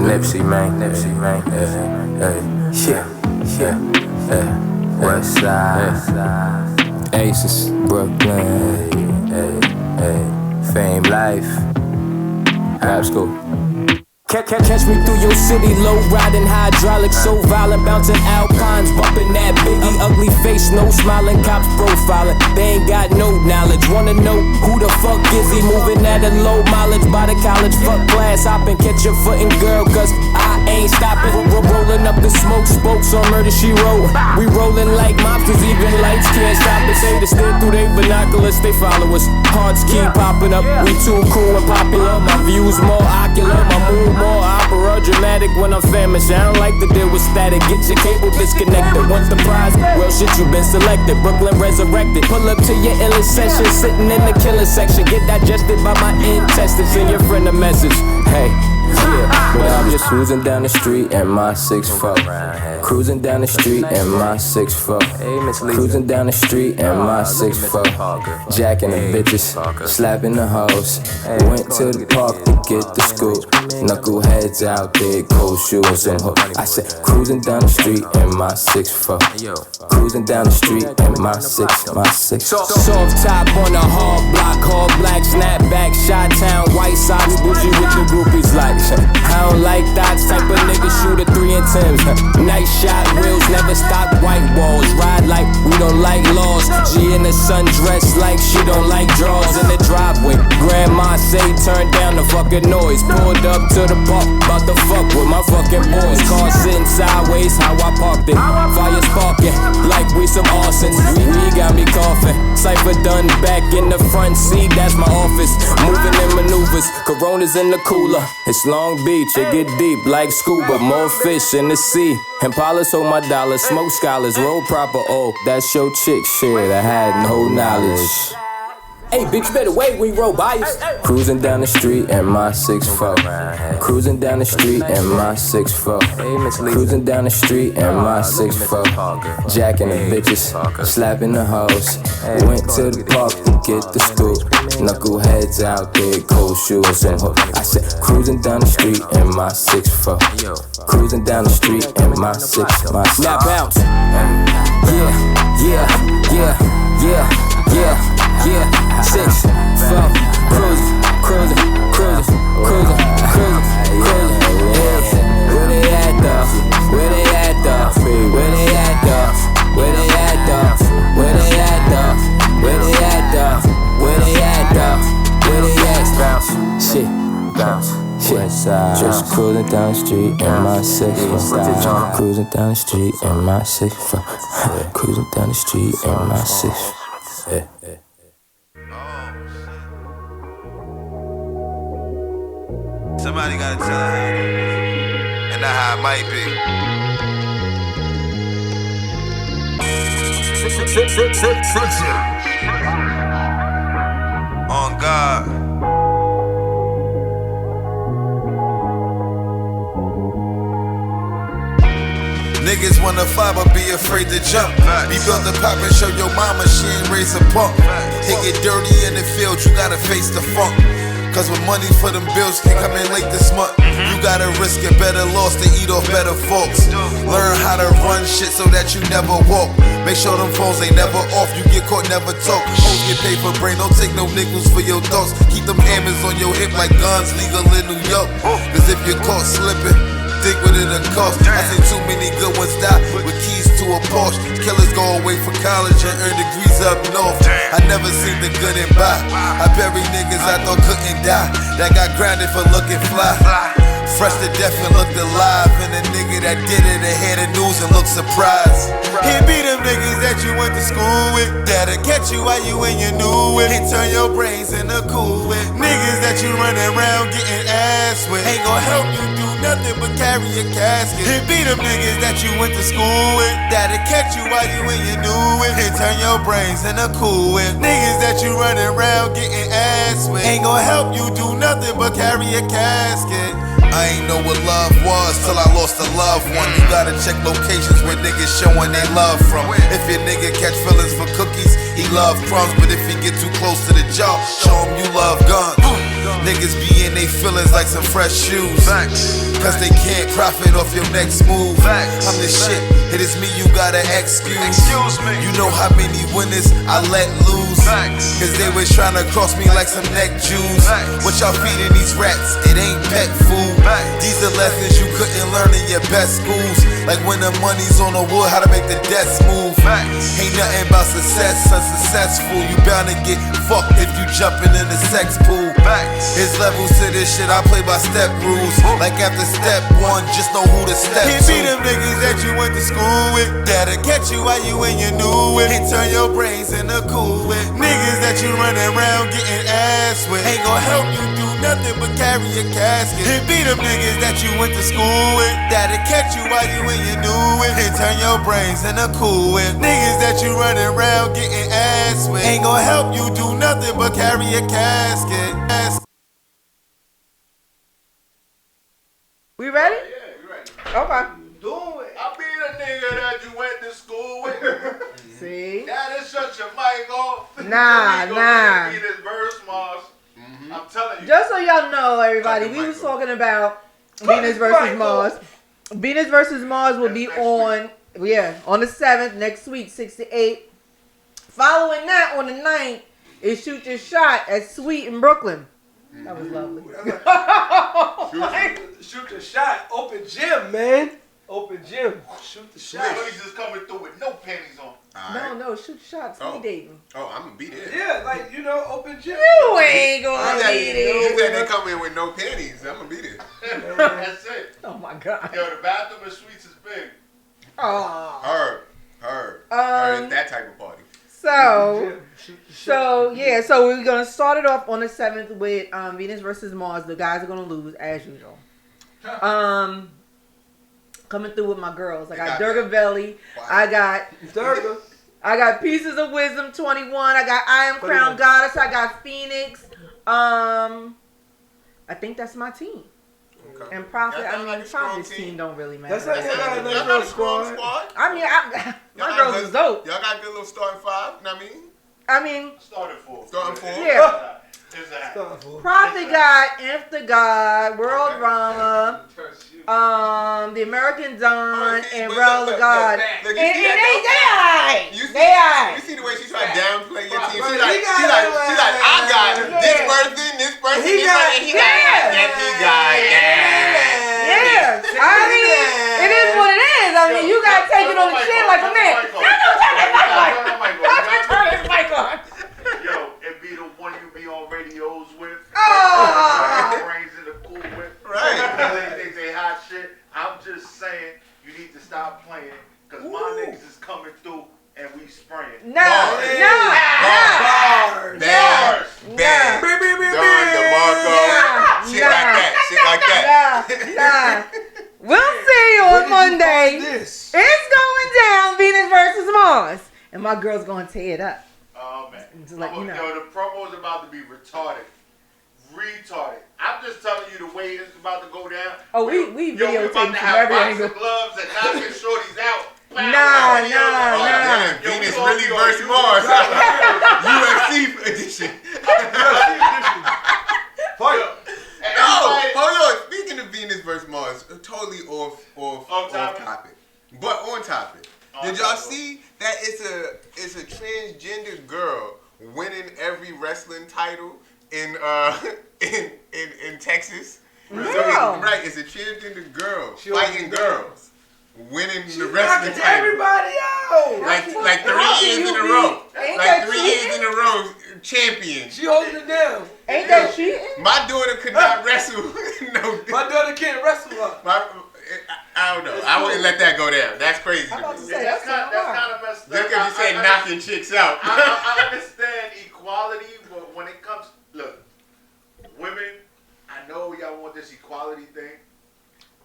Nipsey, man. West Side, Aces, Brooklyn, Fame Life, Rap School. Catch me through your city, low riding hydraulics, so violent, bouncing Alpines, bumping that Biggie, ugly face, no smiling, cops profiling. They ain't got no knowledge. Wanna know who the fuck is he? Moving at a low mileage by the college, fuck class hopping, catch your foot and girl, cause I ain't stopping. Rolling up, the smoke spokes on Murder She Wrote. We rolling like mobsters, even lights can't stop us. They to stare through they binoculars, they follow us. Hearts keep popping up, we too cool and popular. My views more ocular, my mood more opera. Dramatic when I'm famished, I don't like to deal with static. Get your cable disconnected, want the prize? Well shit, you been selected, Brooklyn resurrected. Pull up to your illest session, sitting in the killer section. Get digested by my intestines, send your friend a message. Hey, yeah, but I'm just cruising down the street in my 6'4". Cruising down the street in my 6'4". Cruising down the street in my 6'4". Jacking the bitches, slapping the hoes. Went to the park to get the scoop. Knuckleheads out there, cold shoes and hook. I said, cruising down the street in my 6'4". Cruising down the street in my 6. Soft top on a hard block, hard black snapback, shot town, white socks, bougie with the groupies like. I don't like dots, type of nigga shoot a 3 and 10s. Nice shot, wheels never stop, white walls. Ride like we don't like laws. She in the sundress like she don't like drawers. In the driveway, grandma say turn down the fucking noise. Pulled up to the park, about to fuck with my fucking boys. Car sitting sideways, how I parked it. Fire sparking, like we some arsons. We got me coughing. Cypher done back in the front seat, that's my office. Moving in maneuvers, Coronas in the cooler. It's Long Beach, it get deep like scuba. More fish in the sea. Impalas hold my dollars, smoke scholars, roll proper. Oh, that's your chick shit, I had no knowledge. Hey, bitch, better wait, we roll by us. Cruising down the street in my 6'4". Cruising down the street in my 6'4". Cruising down the street in my 6'4". Jacking the bitches, slapping the hoes. Went to the park to get the scoop. Knuckleheads out there, cold shoes and hook. I said, cruising down the street in my 6'4". Cruising down the street in my 6. Now bounce. Yeah. 6'4", cruising. Yeah. Where they at though? Where they at though? Where they at though? Where they at though? Where they at though? Where they at though? Where they at though? Where they at? Bounce, shit, bounce. Just cruising down the street in my 6'4". Cruising down the street in my 6'4". Cruising down the street in my 6. Somebody gotta tell her how it is, and not how it might be. On God. Niggas wanna fight but be afraid to jump. Be built to pop and show your mama she ain't raised a punk. It get dirty in the field, you gotta face the funk. Cause when money for them bills can come in late this month, you gotta risk a better loss to eat off better folks. Learn how to run shit so that you never walk. Make sure them phones ain't never off, you get caught, never talk. Hoes get paid for brain, don't take no nickels for your thoughts. Keep them hammers on your hip like guns legal in New York. Cause if you're caught slipping, think what it'll cost. I seen too many good ones die with keys to a Porsche. Killers go away for college and earn degrees up north. I never seen the good and bad. I bury niggas I thought couldn't die, that got grounded for looking fly. Fresh to death and looked alive. And the nigga that did it ahead of news and looked surprised. He be them niggas that you went to school with, that'll catch you while you in your new it. He turn your brains into cool with. Niggas that you running around getting ass with, ain't gon' help you do nothing but carry a casket. He be them niggas that you went to school with, that'll catch you while you in your new it. He turn your brains into cool with. Niggas that you running around getting ass with, ain't gon' help you do nothing but carry a casket. I ain't know what love was till I lost a loved one. You gotta check locations where niggas showing they love from. If your nigga catch feelings for cookies, he love crumbs. But if he get too close to the jar, show him you love guns. Niggas be in they feelings like some fresh shoes, cause they can't profit off your next move. I'm the shit, it is me you gotta excuse me. You know how many winners I let lose, cause they was tryna cross me like some neck Jews. What y'all feeding these rats, it ain't pet food. These are lessons you couldn't learn in your best schools. Like when the money's on the wood, how to make the debts move. Ain't nothing about success unsuccessful. You bound to get fucked if you jumping in the sex pool. There's levels to this shit, I play by step rules. Like after step one, just know who to step to. Be them niggas that you went to school with, that'll catch you while you in your new it, and turn your brains into cool with. Niggas that you running around getting ass with, ain't gon' help you do nothing but carry your casket. It be them niggas that you went to school with, that'll catch you while you in your new it, and turn your brains into cool with. Niggas that you running around getting ass with, ain't gon' help you do nothing but carry your casket. We ready? Yeah, we ready. Okay. Do it. I be the nigga that you went to school with. See? That is such a mic off. Nah. Be this verse, Mars. I'm telling you. Just so y'all know, everybody, we was talking about Venus versus Mars. Venus versus Mars will be on the 7th, next week, 6 to 8. Following that, on the 9th, is Shoot Your Shot at Sweet in Brooklyn. That was lovely. Shoot the shot. Open gym, man. Open gym. Shoot the shot. Somebody's just coming through with no panties on. No, Shoot Your Shot. Speed dating. Oh, I'm gonna be there. Yeah, like, you know, open gym. You ain't gonna be there. You said they come in with no panties. I'm gonna be there. That's it. Oh my God. Yo, the bathroom at Sweets is big. Oh. Heard. It's that type of party. So we're gonna start it off on the 7th with Venus versus Mars. The guys are gonna lose as usual. Coming through with my girls. I got Durga Valley. I got Pieces of Wisdom 21. I got I Am Crown Goddess. I got Phoenix. I think that's my team. Okay. And Prophet, Prophet's team don't really matter. That's like a nice squad. I mean, my girls is dope. Y'all got a good little starting five, you know what I mean? Starting four. Yeah. Prophet got Inf the God, World Rama, the American Don, and Raul the God. And they alright. You see the way she tried to downplay your team? She's like, I got this person, and he got. Yeah. I mean, it is what it is. I mean, you gotta take it on the chin like a man. Turn this mic on. Yo, it be the one you be on radios with. Brains in the cool with. Right. They say hot shit. I'm just saying, you need to stop playing, because my niggas is coming through and we spraying. Bars. Shit like that. We'll see you on Monday. It's going down, Venus versus Mars. And my girl's going to tear it up. Oh, man. Just let you know. Yo, the promo is about to be retarded. I'm just telling you the way it's about to go down. Oh, we videotaping from every angle. Gloves and knocking shorties out. Nah. Venus really versus Mars. UFC edition. Hold on. Speaking of Venus versus Mars, totally off topic, but on topic. Did y'all see that it's a transgender girl winning every wrestling title in Texas? No. Right, it's a transgender girl fighting girls, winning the wrestling title. Everybody out. Like 3 years in a row. Like 3 years in a row, champion. She holding it down. Ain't that cheating? My daughter could not wrestle. My daughter can't wrestle her. I don't know. I wouldn't let that go down. That's crazy. I'm about to say, That's kind of messed up. Just because you said knocking chicks out. I understand equality, but when it comes, look, women, I know y'all want this equality thing.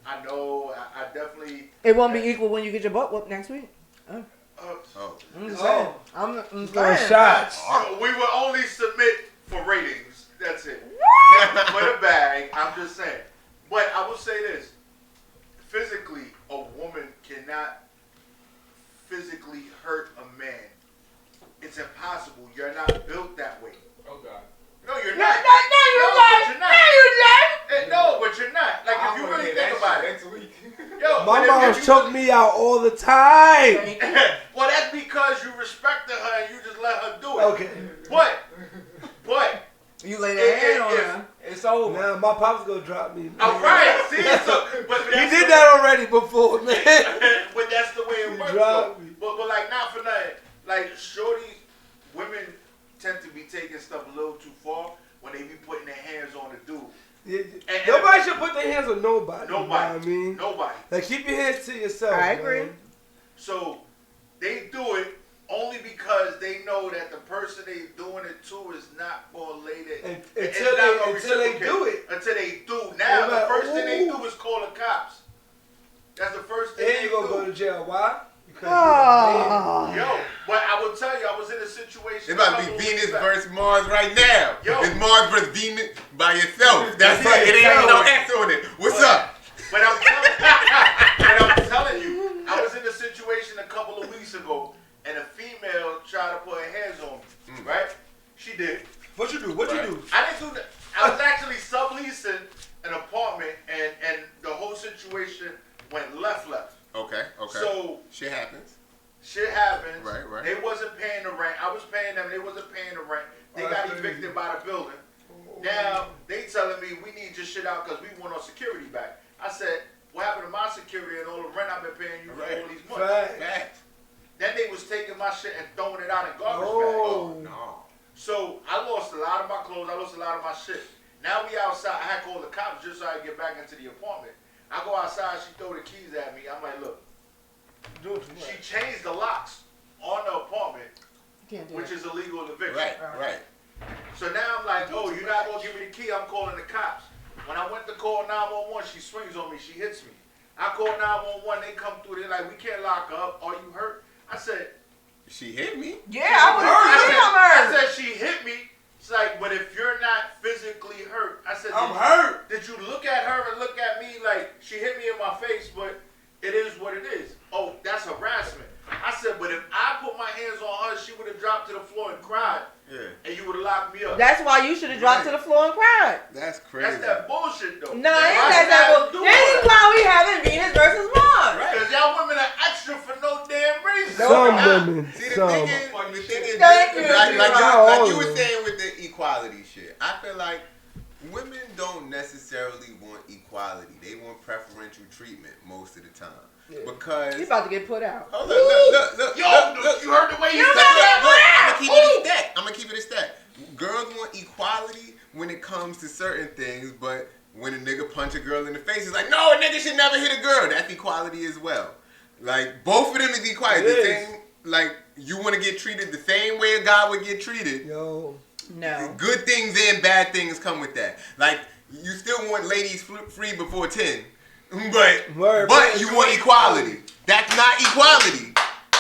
I know, I definitely. It won't be equal when you get your butt whooped next week. I'm just saying. I'm throwing shots. We will only submit for ratings. That's it. For the bag. I'm just saying. But I will say this. Physically, a woman cannot physically hurt a man. It's impossible. You're not built that way. Oh, God. No, you're not. No, but you're not. Like, if you really think about it. Yo, my mom choked me out all the time. Well, that's because you respected her and you just let her do it. Okay. But You lay that hand on her. It's over. Now my pops gonna drop me. All right, see, so, but he did that already before, man. But that's the way it works. But like not for nothing. Like shorties, women tend to be taking stuff a little too far when they be putting their hands on the dude. And nobody should put their hands on nobody. Nobody. You know what I mean? Nobody. Like keep your hands to yourself. I agree. Man. So they do it only because they know that the person they doing it to is not gonna lay that until they do it. Until they do. Now the first thing they do is call the cops. That's the first thing they do. And you gonna go to jail. Why? Yo, but I will tell you, I was in a situation. It's about to be Venus versus Mars right now. Yo. It's Mars versus Venus by yourself. That's right. It ain't even no X on it. What's up? But I'm telling you, I was in a situation a couple of weeks ago, and a female tried to put her hands on me. Right? She did. What you do? What you do? I didn't do that. I was actually subleasing an apartment, and the whole situation went left. Okay. So shit happens. Right. They wasn't paying the rent. I was paying them. They wasn't paying the rent. They got evicted by the building. Now they telling me we need your shit out because we want our security back. I said, what happened to my security and all the rent I've been paying you for all these months? Right. Then they was taking my shit and throwing it out in garbage bags. Oh no. So I lost a lot of my clothes. I lost a lot of my shit. Now we outside. I had called the cops just so I could get back into the apartment. I go outside. She throw the keys at me. I'm like, look. She changed the locks on the apartment, which is illegal eviction. Right. So now I'm like, oh, you're not gonna give me the key? I'm calling the cops. When I went to call 911, she swings on me. She hits me. I call 911. They come through. They're like, we can't lock her up. Are you hurt? I said, she hit me. Yeah, I said she hit me. It's like, but if you're not physically hurt, I said, I'm hurt. Did you look at her and look at me like she hit me in my face? But it is what it is. Oh, that's harassment. I said, but if I put my hands on her, she would have dropped to the floor and cried. Yeah. And you would have locked me up. That's why you should have dropped to the floor and cried. That's crazy. That's that bullshit, though. No, ain't that bullshit. This is why we having Venus versus Mars. Right. Because y'all women are extra for no damn reason. Some women. See, the thing is, like you were saying with the equality shit, I feel like women don't necessarily want equality. They want preferential treatment most of the time. Yeah. Because you about to get put out. Oh, look. Yo, you heard the way you said that? I'm gonna keep it a stack. Girls want equality when it comes to certain things, but when a nigga punch a girl in the face, it's like, no, a nigga should never hit a girl. That's equality as well. Like, both of them is equality. The same, like, you want to get treated the same way a guy would get treated. Yo. No. Good things and bad things come with that. Like, you still want ladies free before 10. But you want equality. That's not equality.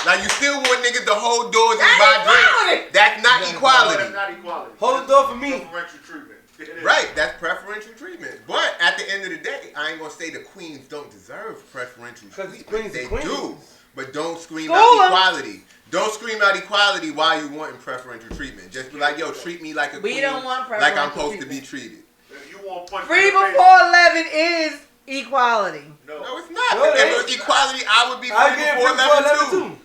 Like, you still want niggas to hold doors and buy drinks. That's not equality. That's not equality. Hold the door for me. Preferential treatment. Right, that's preferential treatment. But at the end of the day, I ain't gonna say the queens don't deserve preferential treatment. They do. But don't scream out equality. Don't scream out equality while you wanting preferential treatment. Just be like, yo, treat me like a queen. We don't want preferential like I'm supposed to be treated. If you want punch free before 11 is equality. No, it's not. If it was equality, I would be free before 11 too.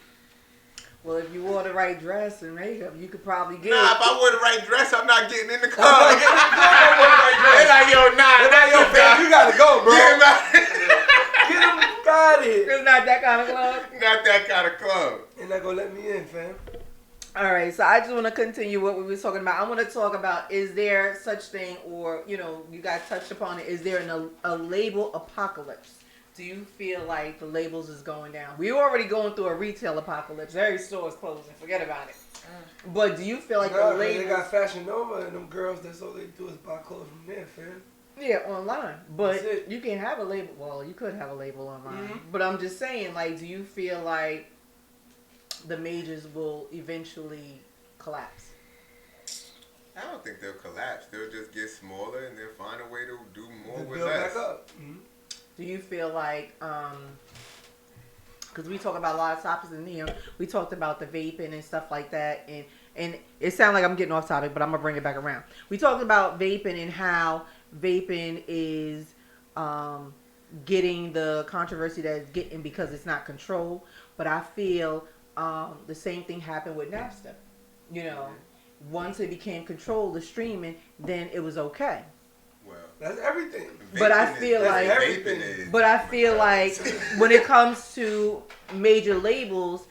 Well, if you wore the right dress and makeup, you could probably get Nah, if I wore the right dress, I'm not getting in the club. They're like, yo, you gotta go, bro. Get him out of here. It's not that kind of club. Not that kind of club. They're not gonna let me in, fam. All right, so I just want to continue what we were talking about. I want to talk about, is there such thing, or, you know, you guys touched upon it, is there a label apocalypse? Do you feel like the labels is going down? We're already going through a retail apocalypse. Every store is closing. Forget about it. But do you feel like the labels... They got Fashion Nova and them girls, that's all they do is buy clothes from there, fam. Yeah, online. But you can have a label. Well, you could have a label online. Mm-hmm. But I'm just saying, like, do you feel like the majors will eventually collapse? I don't think they'll collapse. They'll just get smaller and they'll find a way to do more with build less. Back up. Mm-hmm. Do you feel like, because we talk about a lot of topics in here, we talked about the vaping and stuff like that, and it sounds like I'm getting off topic, but I'm going to bring it back around. We talked about vaping and how vaping is getting the controversy that it's getting because it's not controlled, but I feel the same thing happened with Napster. You know, once it became controlled, the streaming, then it was okay. That's everything. But I feel like everything. But I feel like when it comes to major labels,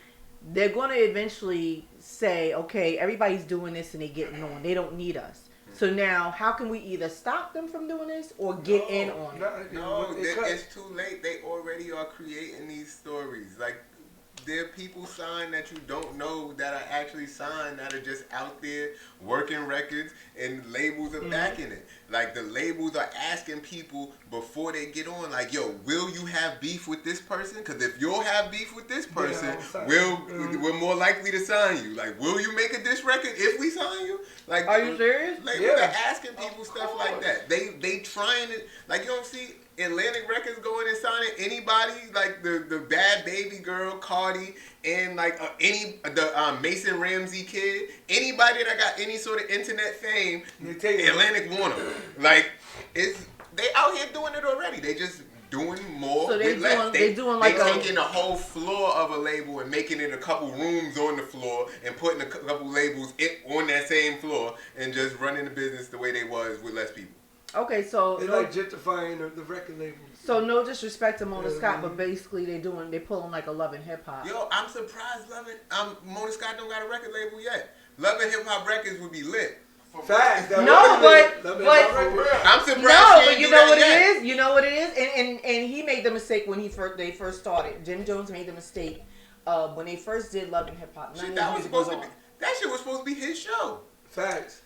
they're going to eventually say, okay, everybody's doing this and they're getting on. They don't need us. So now, how can we either stop them from doing this or get in on it? No, it's too late. They already are creating these stories. Like, there are people signed that you don't know that are actually signed that are just out there working records and labels are backing it. Like, the labels are asking people before they get on, like, yo, will you have beef with this person? Because if you'll have beef with this person, we're more likely to sign you. Like, will you make a diss record if we sign you? Like, are you serious? Labels are asking people stuff like that. They trying to, like, you don't see Atlantic Records going and signing anybody like the Bad Baby Girl, Cardi, and like the Mason Ramsey kid, anybody that got any sort of internet fame, Atlantic want them. Like, they out here doing it already. They just doing more with less. They taking a whole floor of a label and making it a couple rooms on the floor and putting a couple labels on that same floor and just running the business the way they was with less people. Okay, so it's like gentrifying the record labels. So no disrespect to Mona Scott, but basically they pulling like a Love and Hip Hop. Yo, I'm surprised Mona Scott don't got a record label yet. Love and Hip Hop Records would be lit. Facts. I'm surprised. No, but you know what it is. You know what it is, and he made the mistake when they first started. Jim Jones made the mistake when they first did Love and Hip Hop. That shit was supposed to be his show. Facts.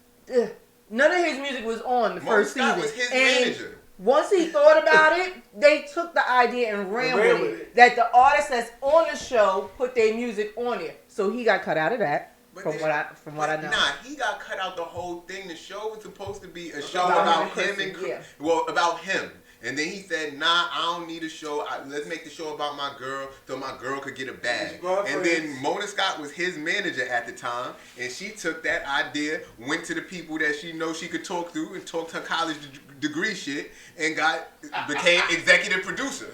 None of his music was on the first season. Was his manager. Once he thought about it, they took the idea and ran with it. That the artist that's on the show put their music on it. So he got cut out of that. From what I know. Nah, he got cut out the whole thing. The show was supposed to be a show about him about him. And then he said, nah, I don't need a show. Let's make the show about my girl so my girl could get a bag. And then Mona Scott was his manager at the time. And she took that idea, went to the people that she knows she could talk to and talked her college degree shit and became executive producer.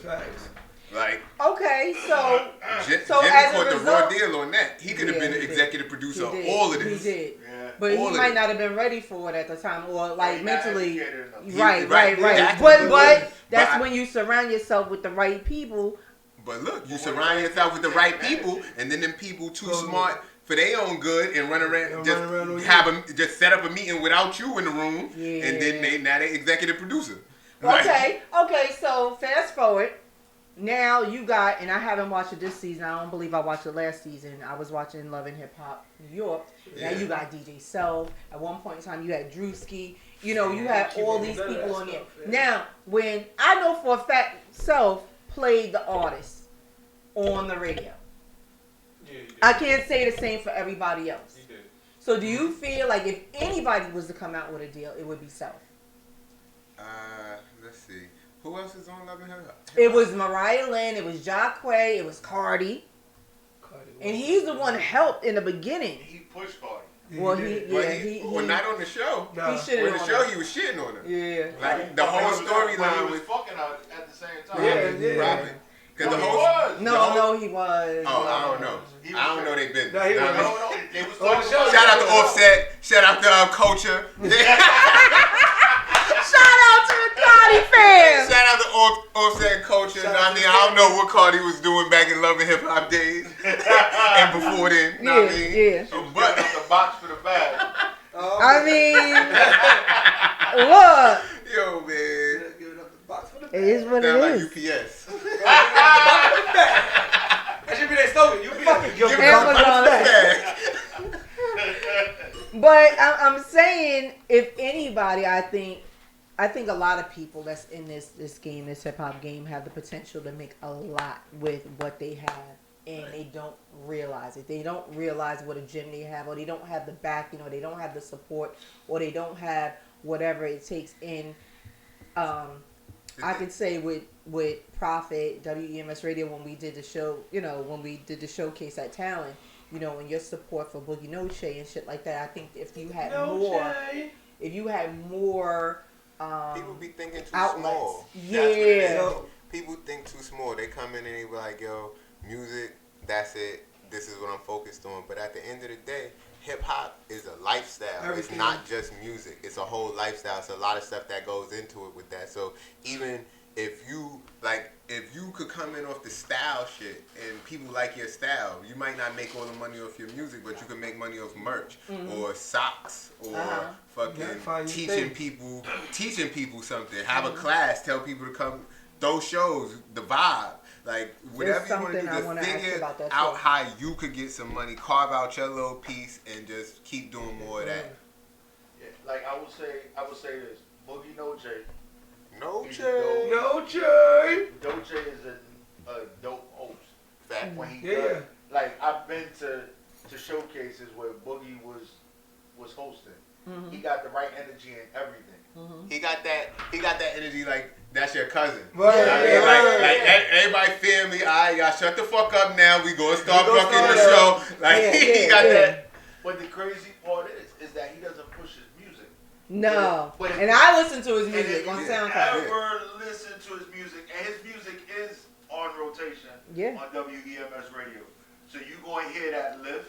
Like, okay, so Jimmy as caught a the raw result, deal on that. He could have been the executive producer of all of this. He did. Yeah. But he might not have been ready for it at the time, or like mentally. Right. But that's when you surround yourself with the right people. But look, you surround yourself with the right people, and then them people too smart for their own good and run around, just set up a meeting without you in the room, and then now they executive producer. Okay, so fast forward. Now you got, and I haven't watched it this season. I don't believe I watched it last season. I was watching Love and Hip Hop New York. Now you got DJ Self. At one point in time, you had Drewski. You know, you had all these people on there. Now, when I know for a fact, Self played the artist on the radio. I can't say the same for everybody else. So, do you feel like if anybody was to come out with a deal, it would be Self? Let's see. Who else is on Love and Hip Hop? It was Mariah Lynn, it was Jacquay, it was Cardi. And he's the one who helped in the beginning. He pushed Cardi. Well, he not on the show. No. He shitted on the show. He was shitting on her. Yeah. Like the whole storyline was fucking out at the same time. Yeah. Because the whole no, he was. Oh, I don't know. I don't know they business. No, he was. Shout out to Offset. Shout out to Culture. Shout out to the Cardi fans. Shout out to Offset Culture. I don't know what Cardi was doing back in Love and Hip Hop days and before then. But the box for the bag. I mean, look. Yo, man. It is what it is. Like UPS. That should be their slogan. UPS. Amazon. But I'm saying, if anybody, I think a lot of people that's in this game, this hip hop game, have the potential to make a lot with what they have, and they don't realize it. They don't realize what a gym they have, or they don't have the backing, or they don't have the support, or they don't have whatever it takes in. I could say with Prophet, WEMS Radio, when we did the show, when we did the showcase at Talent, and your support for Boogie Noche and shit like that. I think if you had more. People be thinking too outlets. small. Yeah. People think too small. They come in and they be like, yo, music, that's it. This is what I'm focused on. But at the end of the day, hip hop is a lifestyle. Everything. It's not just music. It's a whole lifestyle. It's a lot of stuff that goes into it with that. So even if you could come in off the style shit and people like your style, you might not make all the money off your music, but you can make money off merch or socks or fucking teaching people something. Have a class, tell people to come, those shows, the vibe. Like, whatever you want to do, just figure out how you could get some money, carve out your little piece, and just keep doing more of that. Yeah, like I would say this: Boogie No J. No J. Doche is a dope host. Fact. When he does, like I've been to showcases where Boogie was hosting. Mm-hmm. He got the right energy and everything. Mm-hmm. He got that energy like that's your cousin. Right. Like everybody family. Alright, y'all shut the fuck up now. We gonna start bucking the show. Like he got that. But the crazy part is that he doesn't push his music. No. But I listen to his music on SoundCloud. Ever listen to his music, and his music is on rotation on WEMS radio. So you gonna hear that lift.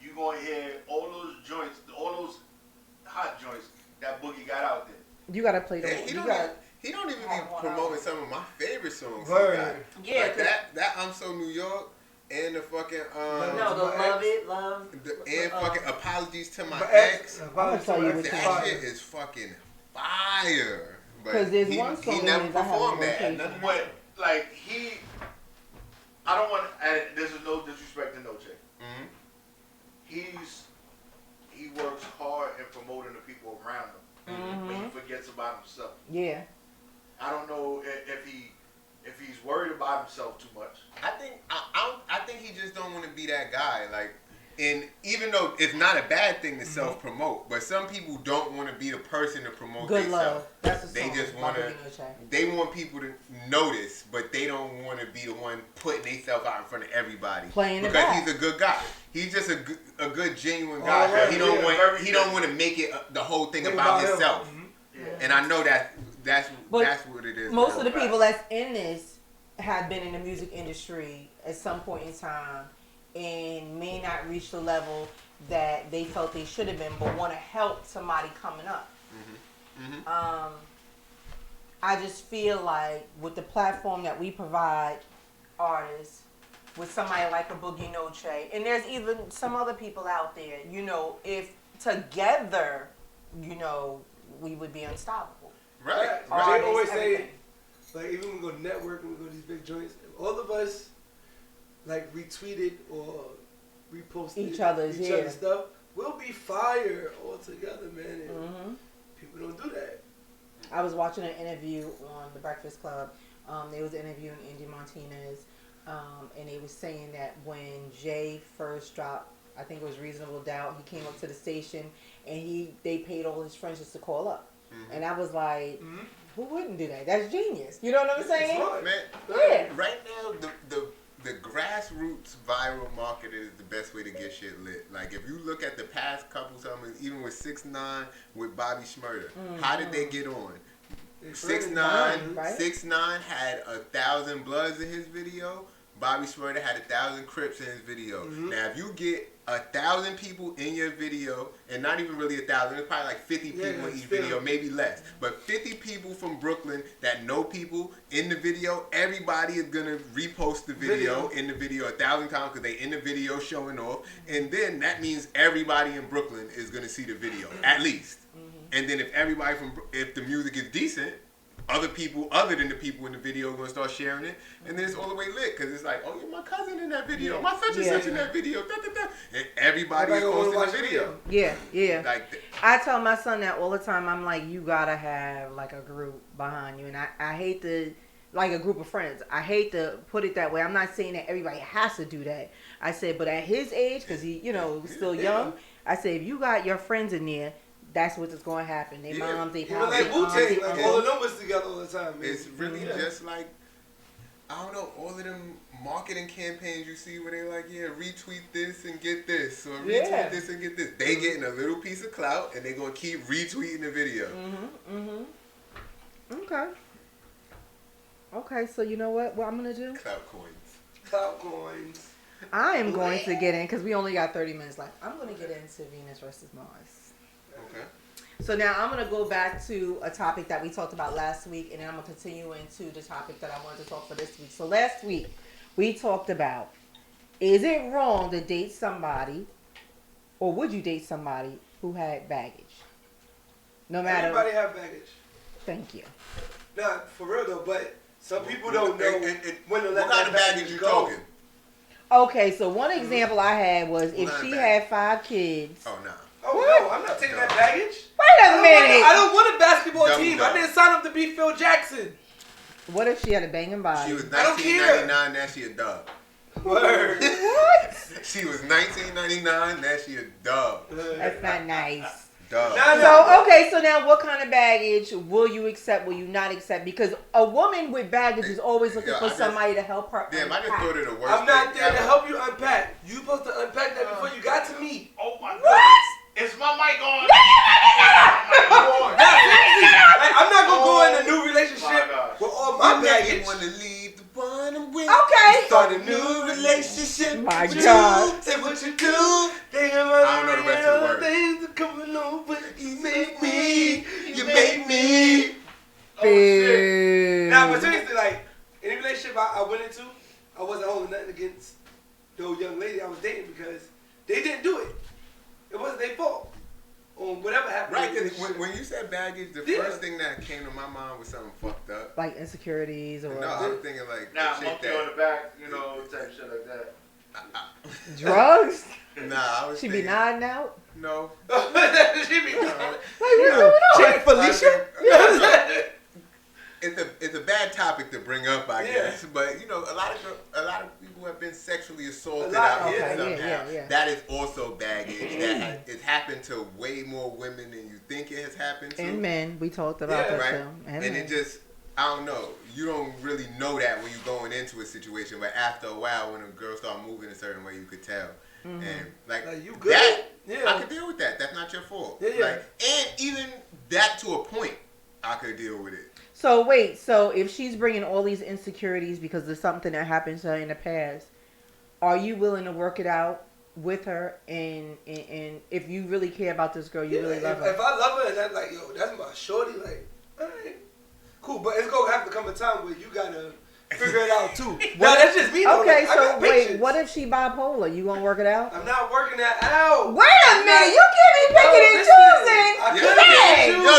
You gonna hear all those joints, all those hot joints that Boogie got out there. You gotta play the He don't even be promoting some of my favorite songs. Yeah, like that I'm So New York and the fucking Love and fucking Apologies to My Ex. I'm gonna tell you that shit is fucking fire. Because there's one song he never performed that. But like I don't want. And this is no disrespect to No J. Mm-hmm. He works hard in promoting the people around him, but he forgets about himself. Yeah. I don't know if he's worried about himself too much. I think he just don't want to be that guy. Like, and even though it's not a bad thing to self promote, but some people don't want to be the person to promote themselves. They just want to. They want people to notice, but they don't want to be the one putting themselves out in front of everybody. Because he's a good guy. He's just a good genuine guy. Right. He don't want to make it the whole thing about himself. Mm-hmm. Yeah. And I know that's what it is. Most of the people that's in this have been in the music industry at some point in time and may not reach the level that they felt they should have been, but want to help somebody coming up. Mm-hmm. Mm-hmm. I just feel like with the platform that we provide artists, with somebody like a Boogie No J, and there's even some other people out there, if together, we would be unstoppable. Right. Jay always say, like, even when we go to network and we go to these big joints, if all of us, like, retweeted or reposted each other's stuff, we'll be fire all together, man. And people don't do that. I was watching an interview on The Breakfast Club. They was interviewing Andy Martinez, and they was saying that when Jay first dropped, I think it was Reasonable Doubt, he came up to the station and they paid all his friends just to call up. Mm-hmm. And I was like, who wouldn't do that? That's genius. You know what I'm saying? Right, man. Yeah. Right now, the grassroots viral market is the best way to get shit lit. Like, if you look at the past couple summers, even with 6ix9ine, with Bobby Shmurda, how did they get on? 6ix9ine had 1,000 Bloods in his video. Bobby Shmurda had 1,000 Crips in his video. Mm-hmm. Now, if you get 1,000 people in your video, and not even really 1,000, it's probably like 50 people in each video, maybe less. But 50 people from Brooklyn that know people in the video, everybody is gonna repost the video in the video 1,000 times because they in the video showing off. And then that means everybody in Brooklyn is gonna see the video, at least. And then if the music is decent, other people other than the people in the video are going to start sharing it, and then it's all the way lit because it's like, oh, you're my cousin in that video, my such and such in that video, and everybody is posting the video. Yeah. Like I tell my son that all the time. I'm like, you gotta have like a group behind you, and I hate to, like, a group of friends. I hate to put it that way. I'm not saying that everybody has to do that. I said, but at his age, because he, still young, I said, if you got your friends in there, that's what's going to happen. They moms, they pops, like Wu-Tang, like all the numbers together all the time. Man. It's really just like, I don't know, all of them marketing campaigns you see where they like, retweet this and get this, or retweet this and get this. They getting a little piece of clout, and they going to keep retweeting the video. Okay, so you know what I'm going to do? Clout coins. I am going to get in because we only got 30 minutes left. I'm going to get into Venus versus Mars. Okay. So now I'm going to go back to a topic that we talked about last week, and then I'm going to continue into the topic that I wanted to talk for this week. So last week we talked about, is it wrong to date somebody, or would you date somebody who had baggage? No matter. Everybody have baggage. Thank you. Nah, for real though, but some people don't know when to let what kind of baggage you talking? Okay, so one example I had was if she had 5 kids. Oh, no. Oh, no, I'm not taking that baggage. Wait a minute. I don't want a basketball team. I didn't sign up to be Phil Jackson. What if she had a banging body? She was 1999, now she a dub. Word. What? She was 1999, now she a dub. That's not nice. Dub. So, okay, so now what kind of baggage will you accept, will you not accept? Because a woman with baggage is always looking for somebody to help her Damn, unpack. I just thought of the worst I'm not there ever. to help you unpack. You supposed to unpack that before you got to me. Oh my God. What? Is my mic on? I'm not going to go in a new relationship with all my baggage. Want to leave the one I'm with. Okay. Start a new relationship. My with God. You. Say what you do. I don't know the rest of the words. Things are coming on, but you make me. You make me. Oh, shit. Nah, but seriously, like, any relationship I went into, I wasn't holding nothing against the young lady I was dating because they didn't do it. It wasn't their fault. On whatever happened. Right, because when you said baggage, the first thing that came to my mind was something fucked up. Like insecurities or... No, I was thinking like... Nah, monkey on the back, you know, type shit like that. Drugs? Nah, I was She thinking... be nodding out? No. She be Like, what's going on? Check Felicia? It's a bad topic to bring up, I guess. But you know, a lot of people have been sexually assaulted out here somehow. Yeah. That is also baggage. That it's happened to way more women than you think it has happened to. And men, we talked about that right? too. And it just, I don't know. You don't really know that when you're going into a situation, but after a while, when a girl start moving a certain way, you could tell. Mm-hmm. And like you good? that, Yeah. I could deal with that. That's not your fault. Yeah. Like, and even that to a point, I could deal with it. So wait, so if she's bringing all these insecurities because of something that happened to her in the past, are you willing to work it out with her? And if you really care about this girl, you really love her. If I love her and that's like, yo, that's my shorty, like, all right, cool. But it's gonna have to come a time where you gotta figure it out too. Now that's just me. Though. Okay, like, so wait, what if she bipolar? You gonna work it out? I'm not working that out. Wait a minute, you can't be picking and choosing.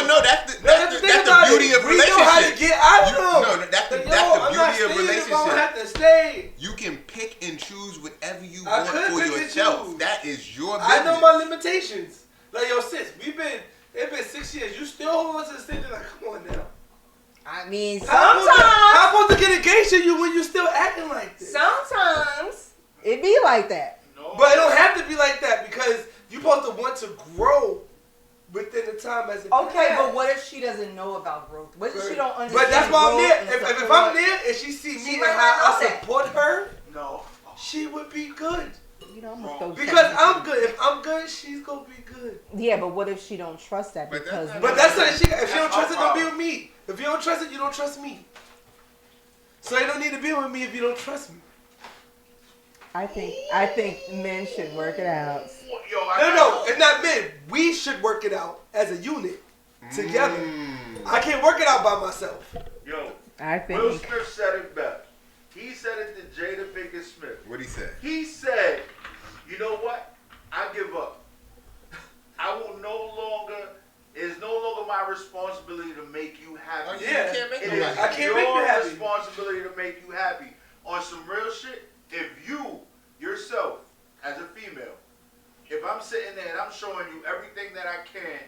No, that's the beauty of relationship. We know how to get out of them. No, that's the beauty of relationship. I'm have to stay. You can pick and choose whatever you want for yourself. That is your business. I know my limitations. Like, yo, sis, it's been 6 years. You still hold on to the stage? Like, come on now. I mean, sometimes. How I'm supposed to get engaged to you when you still acting like this? Sometimes it be like that. No. But it don't have to be like that because you're supposed to want to grow within the time as it Okay, but what if she doesn't know about growth? What if she don't understand? But that's why I'm growth there. and If I'm there and she see me and how I support her, no, she would be good. You know, I'm gonna throw because I'm good. If I'm good, she's gonna be good. Yeah, but what if she don't trust that? Because But that's what if she don't trust it, don't be with me. If you don't trust it, you don't trust me. So you don't need to be with me if you don't trust me. I think men should work it out. No, it's not men. We should work it out as a unit together. I can't work it out by myself. Yo, I think Will Smith said it best. He said it to Jada Pinkett Smith. What'd he say? He said, you know what? I give up. I will no longer. It's no longer my responsibility to make you happy. Oh, yeah, you can't make it nobody is happy. I can't make you your happy. responsibility to make you happy. On some real shit, if you, yourself, as a female, if I'm sitting there and I'm showing you everything that I can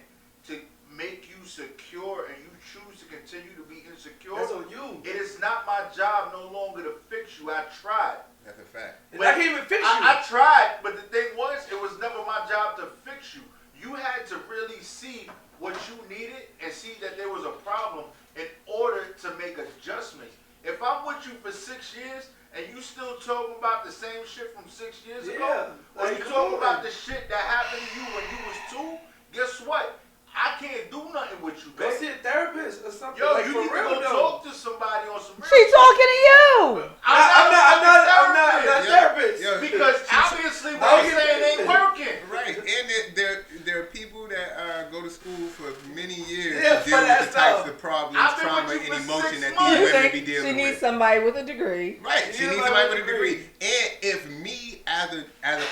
to make you secure and you choose to continue to be insecure, That's on you. it is not my job no longer to fix you. I tried. That's a fact. And I can't even fix you. I tried, but the thing was, it was never my job to fix you. You had to really see what you needed and see that there was a problem in order to make adjustments. If I'm with you for 6 years and you still talking about the same shit from 6 years ago, or you talking about the shit that happened to you when you was 2, guess what? I can't do nothing with you, Go baby. see a therapist or something. Yo, like, you for need to real, go though. talk to somebody on some real She's talking to you. I'm not a therapist. Yo, because somebody with a degree. Right. She needs somebody with a degree. And if me, as a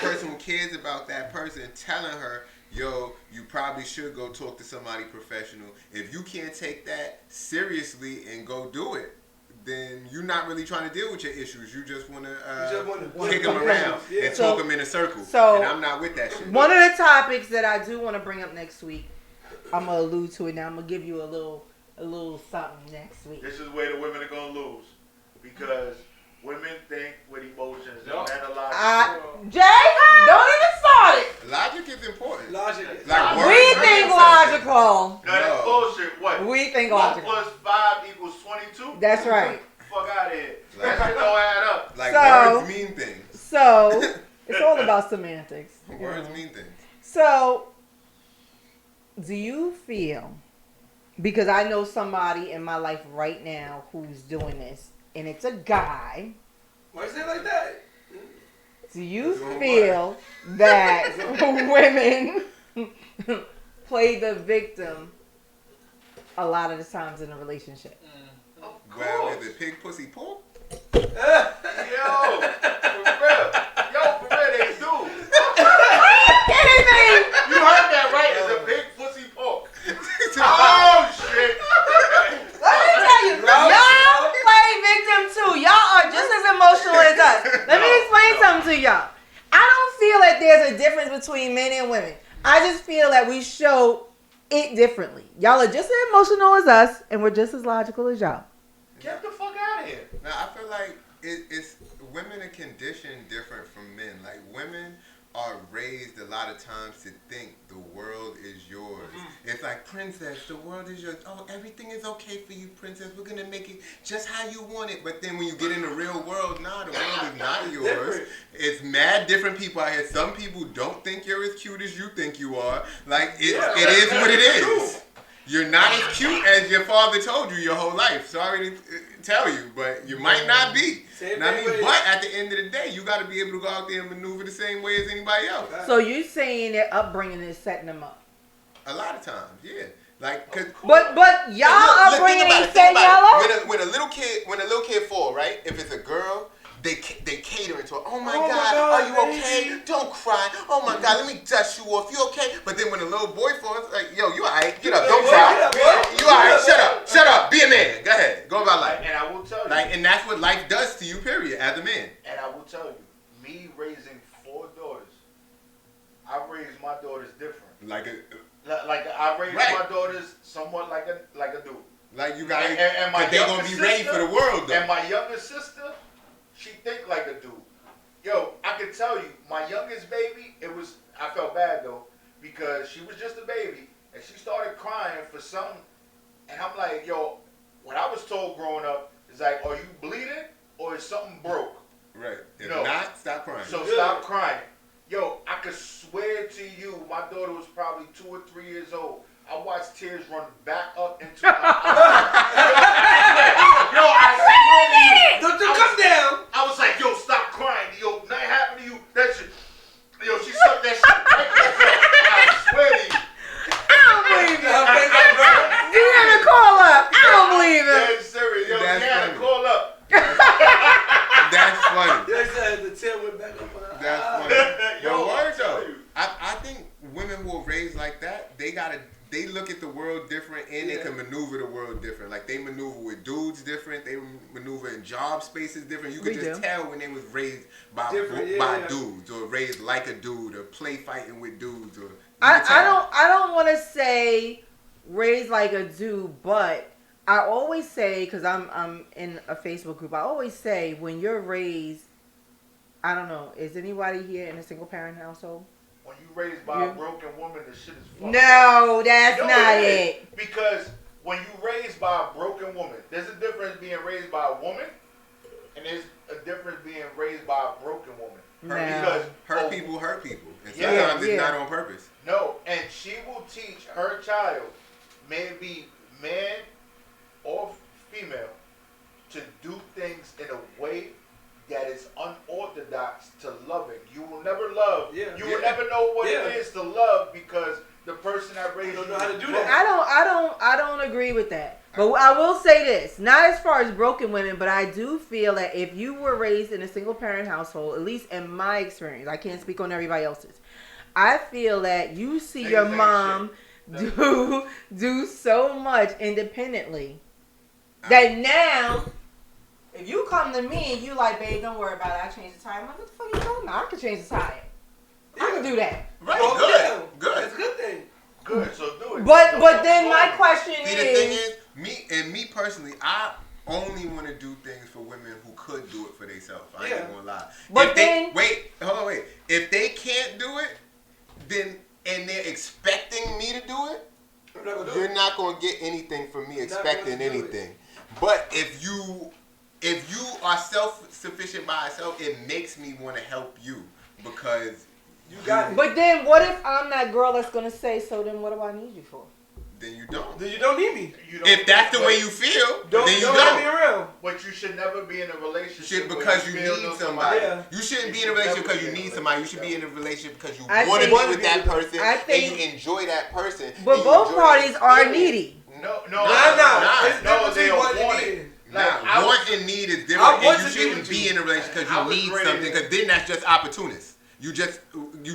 person who cares about that person, telling her, yo, you probably should go talk to somebody professional. If you can't take that seriously and go do it, then you're not really trying to deal with your issues. You just want to kick them around and talk them in a circle. So, and I'm not with that shit. One of the topics that I do want to bring up next week, I'm going to allude to it now. I'm going to give you a little something next week. This is where the women are going to lose. Because women think with emotions. And men are logical. Jay, don't even start it. Logic is important. Logic is we think logical. No, that's bullshit. What? We think logical. 1 + 5 = 22? That's right. Fuck out of here. That shit don't add up. Like words mean things. So, it's all about semantics. Words mean things. So, do you feel, because I know somebody in my life right now who's doing this, and it's a guy. Why is it like that? Do you feel that women play the victim a lot of the times in a relationship? Well, is it pig, pussy, pork? Yo, for real, they do. You heard that right? It's a big pussy pork. Oh shit! Let me tell you, y'all play victim too. Y'all are just as emotional as us. Let me explain something to y'all. I don't feel like there's a difference between men and women. I just feel that we show it differently. Y'all are just as emotional as us, and we're just as logical as y'all. Get the fuck out of here. Now, I feel like it's women are conditioned different from men. Like, women are raised a lot of times to think the world is yours. It's like, princess, the world is yours. Oh, everything is okay for you, princess. We're going to make it just how you want it. But then when you get in the real world, nah, the world is not yours. It's mad different people out here. Some people don't think you're as cute as you think you are. Like, it is what it is. You're not as cute as your father told you your whole life. Sorry to tell you, but you might not be. But at the end of the day, you got to be able to go out there and maneuver the same way as anybody else. So you're saying their upbringing is setting them up? A lot of times, yeah. Like, but y'all upbringing ain't setting y'all up. When a little kid fall, right? If it's a girl, they cater into it. Oh my God, are you okay? Don't cry. Oh my God, let me dust you off. You okay? But then when a little boy falls, like, yo, you alright? Get up, don't cry. You alright? Shut up. Be a man. Go ahead. Go about life. And I will tell you. And that's what life does to you, period, as a man. And I will tell you, me raising 4 daughters, I raised my daughters different. Like I raised my daughters somewhat like a dude. Like you got, but they gonna be ready for the world though. And my younger sister, she think like a dude. Yo, I can tell you, my youngest baby, I felt bad though, because she was just a baby, and she started crying for something, and I'm like, yo, what I was told growing up is like, are you bleeding, or is something broke? Right. If not, stop crying. So stop crying. Yo, I could swear to you, my daughter was probably 2 or 3 years old. I watched tears run back up into my eyes. Yo, I swear to you. Don't come down. I was like, yo, stop crying. Yo, nothing happened to you. That shit. Yo, she sucked that shit right herself. I swear to you. I don't believe it. You had to call up. I don't believe it. That's serious. Yo, you had to call up. That's funny. The tail went back up on her. That's funny. Yo, word though. I think women who are raised like that, they look at the world different and they can maneuver the world different. Like they maneuver with dudes different. They maneuver in job spaces different. You could just tell when they was raised by dudes or raised like a dude or play fighting with dudes. Or I don't want to say raised like a dude, but I always say, because I'm in a Facebook group, I always say when you're raised, I don't know, is anybody here in a single parent household? When you raised by a broken woman, the shit is fucked No, up. that's not it. Because when you raised by a broken woman, there's a difference being raised by a woman, and there's a difference being raised by a broken woman. Because hurt people, and sometimes it's not on purpose. No, and she will teach her child, maybe man or female, to do things in a way that is unorthodox to loving. You will never love. You will never know what it is to love because the person that raised you don't know how to do that. I don't agree with that. But I will say this, not as far as broken women, but I do feel that if you were raised in a single parent household, at least in my experience, I can't speak on everybody else's, I feel that you see your mom do so much independently that now, if you come to me and you like, babe, don't worry about it, I changed the tire. I'm like, what the fuck are you talking about? I can change the tire. I can do that. Right, good. It's a good thing. Good, so do it. But then my question is... the thing is, me personally, I only want to do things for women who could do it for themselves. I ain't gonna lie. But then... Wait. If they can't do it, then, and they're expecting me to do it, you're not gonna get anything from me expecting anything. But if you are self-sufficient by yourself, it makes me want to help you because you got it. But then what if I'm that girl that's gonna say, so then what do I need you for? Then you don't. Then you don't need me. If that's the way you feel, then you don't. Let me around. But you should never be in a relationship because you need somebody. Yeah. You shouldn't be in a relationship because you need somebody. You should be in a relationship because you want to be with that person and you enjoy that person. But both parties are needy. No, they want it. Want and need is different. And you shouldn't be in a relationship because you need something. Because then that's just opportunist. You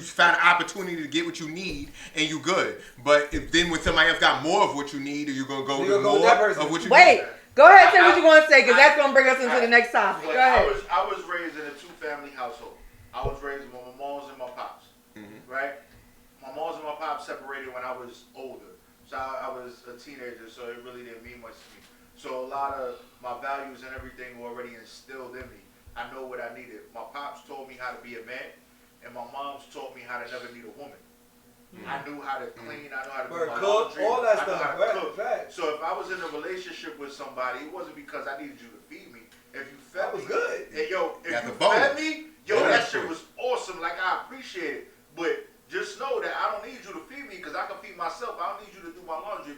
found an opportunity to get what you need and you good. But then when somebody else got more of what you need, are you gonna go with more of what you need? Wait, go ahead and say what you're gonna say because that's gonna bring us into the next topic. Go ahead. I was raised in a two-family household. I was raised with my moms and my pops. Right? My moms and my pops separated when I was older. So I was a teenager, so it really didn't mean much to me. So a lot of my values and everything were already instilled in me. I know what I needed. My pops told me how to be a man. And my mom's taught me how to never need a woman. I knew how to clean. I knew how to do my laundry. All that I knew stuff. how to cook. So if I was in a relationship with somebody, it wasn't because I needed you to feed me. If you fed me, good. Hey, if you fed me, that shit was awesome. Like I appreciate it. But just know that I don't need you to feed me because I can feed myself. I don't need you to do my laundry.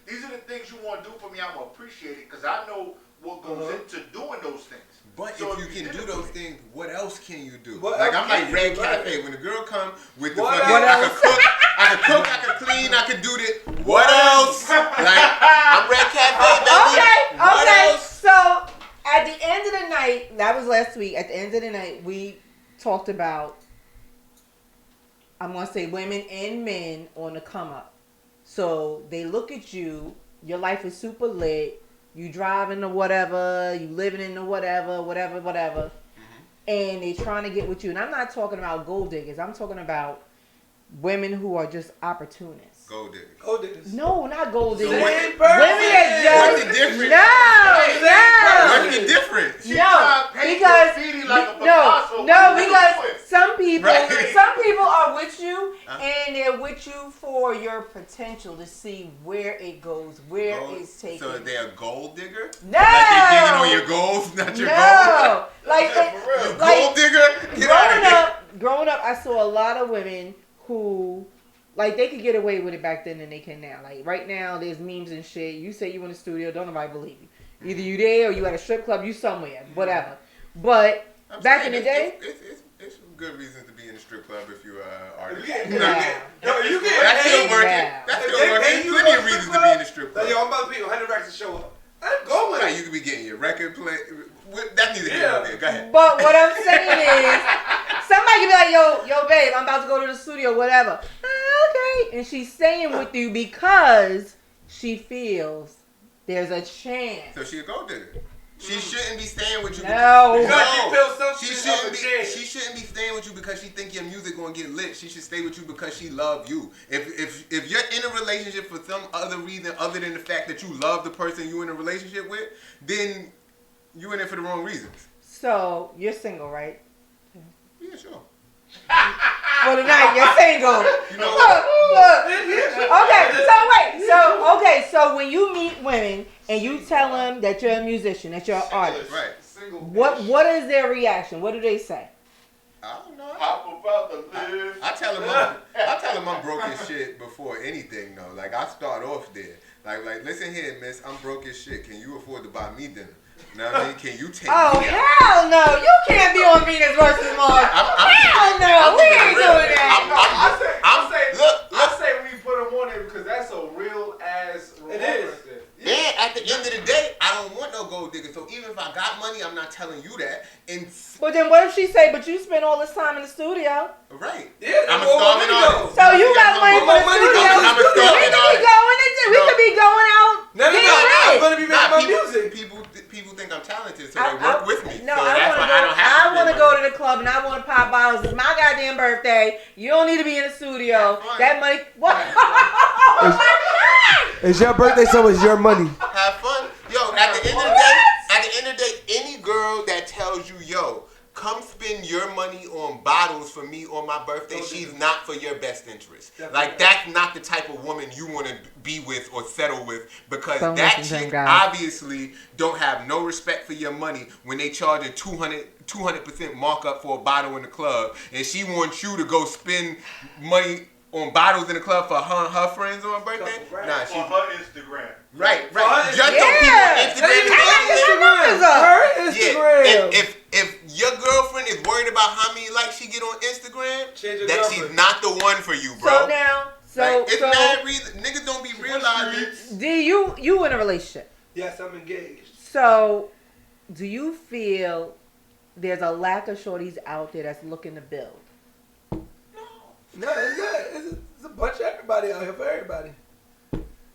These are the things you want to do for me. I'm gonna appreciate it because I know what goes into doing those things. But so if you can do those things, what else can you do? What like I'm like Red Cafe. When the girl come with the fucking, I can cook, I can clean, I can do this. What else? Like I'm Red Cafe, baby. Okay. So at the end of the night, that was last week. At the end of the night, we talked about, I'm gonna say, women and men on the come up. So they look at you. Your life is super lit. You driving to whatever, you living in the whatever, and they trying to get with you. And I'm not talking about gold diggers. I'm talking about women who are just opportunists. Gold diggers. Gold diggers. No, not gold diggers. So women that just... What's the difference? No. What's the difference? Because some people are with you and they're with you for your potential to see where it goes, where it's taken. So they're a gold digger? No. Like they're digging on your goals, not your goals? Like gold digger? Growing up, I saw a lot of women who, like, they could get away with it back then than they can now. Like, right now, there's memes and shit. You say you in the studio, don't nobody believe you. Either you there or you at a strip club, you somewhere, whatever. But back in the day, it's good reasons to be in a strip club if you're an artist. That's still working. That's still working. There's plenty of reasons to be in a strip club. Yo, I'm about to pay 100 racks to show up. I'm going. Like, you could be getting your record play. That's neither here nor there. Go ahead. But what I'm saying is, somebody can be like, yo, babe, I'm about to go to the studio, whatever. Okay. And she's staying with you because she feels there's a chance. So she a gold digger. She shouldn't be staying with you. No. She shouldn't be staying with you because she think your music gonna get lit. She should stay with you because she love you. If you're in a relationship for some other reason other than the fact that you love the person you in a relationship with, then you in it for the wrong reasons. So you're single, right? Yeah, sure. For the night, you're single. You know Okay, so when you meet women and you tell them that you're a musician, that you're an artist, right? What is their reaction? What do they say? I don't know. I'm about to live. I tell them I'm broke as shit before anything though. Like I start off there. Like listen here, miss, I'm broke as shit. Can you afford to buy me dinner? You know what I mean? Can you take me out? Hell no! You can't be on Venus versus Mars. Hell no! We ain't doing that. I say we put them on there because that's a real ass romance. It is. Yeah, even if I got money, I'm not telling you that. And but then what if she say, but you spend all this time in the studio? Right. Yeah, I'm a starving artist. So you got money for the studio. I'm a starving artist. We could be going out. I'm going to be making my music. People think I'm talented, so they work with me. No, so that's why I don't have to. I want to go to the club and I want to pop bottles. It's my goddamn birthday. You don't need to be in the studio. That money. What? It's your birthday, so it's your money. Have fun. Yo, at the end of the day, any girl that tells you, yo, come spend your money on bottles for me on my birthday, she's not for your best interest. Like, that's not the type of woman you want to be with or settle with, because that chick obviously don't have no respect for your money when they charge a 200% markup for a bottle in the club, and she wants you to go spend money on bottles in the club for her and her friends on her birthday. Nah, she on her Instagram. Right. Just on Instagram. If your girlfriend is worried about how many likes she get on Instagram, she's not the one for you, bro. It's mad reason. Niggas don't be realizing. D, you in a relationship? Yes, I'm engaged. So, do you feel there's a lack of shorties out there that's looking to build? No, it's not. It's a bunch of everybody out here for everybody.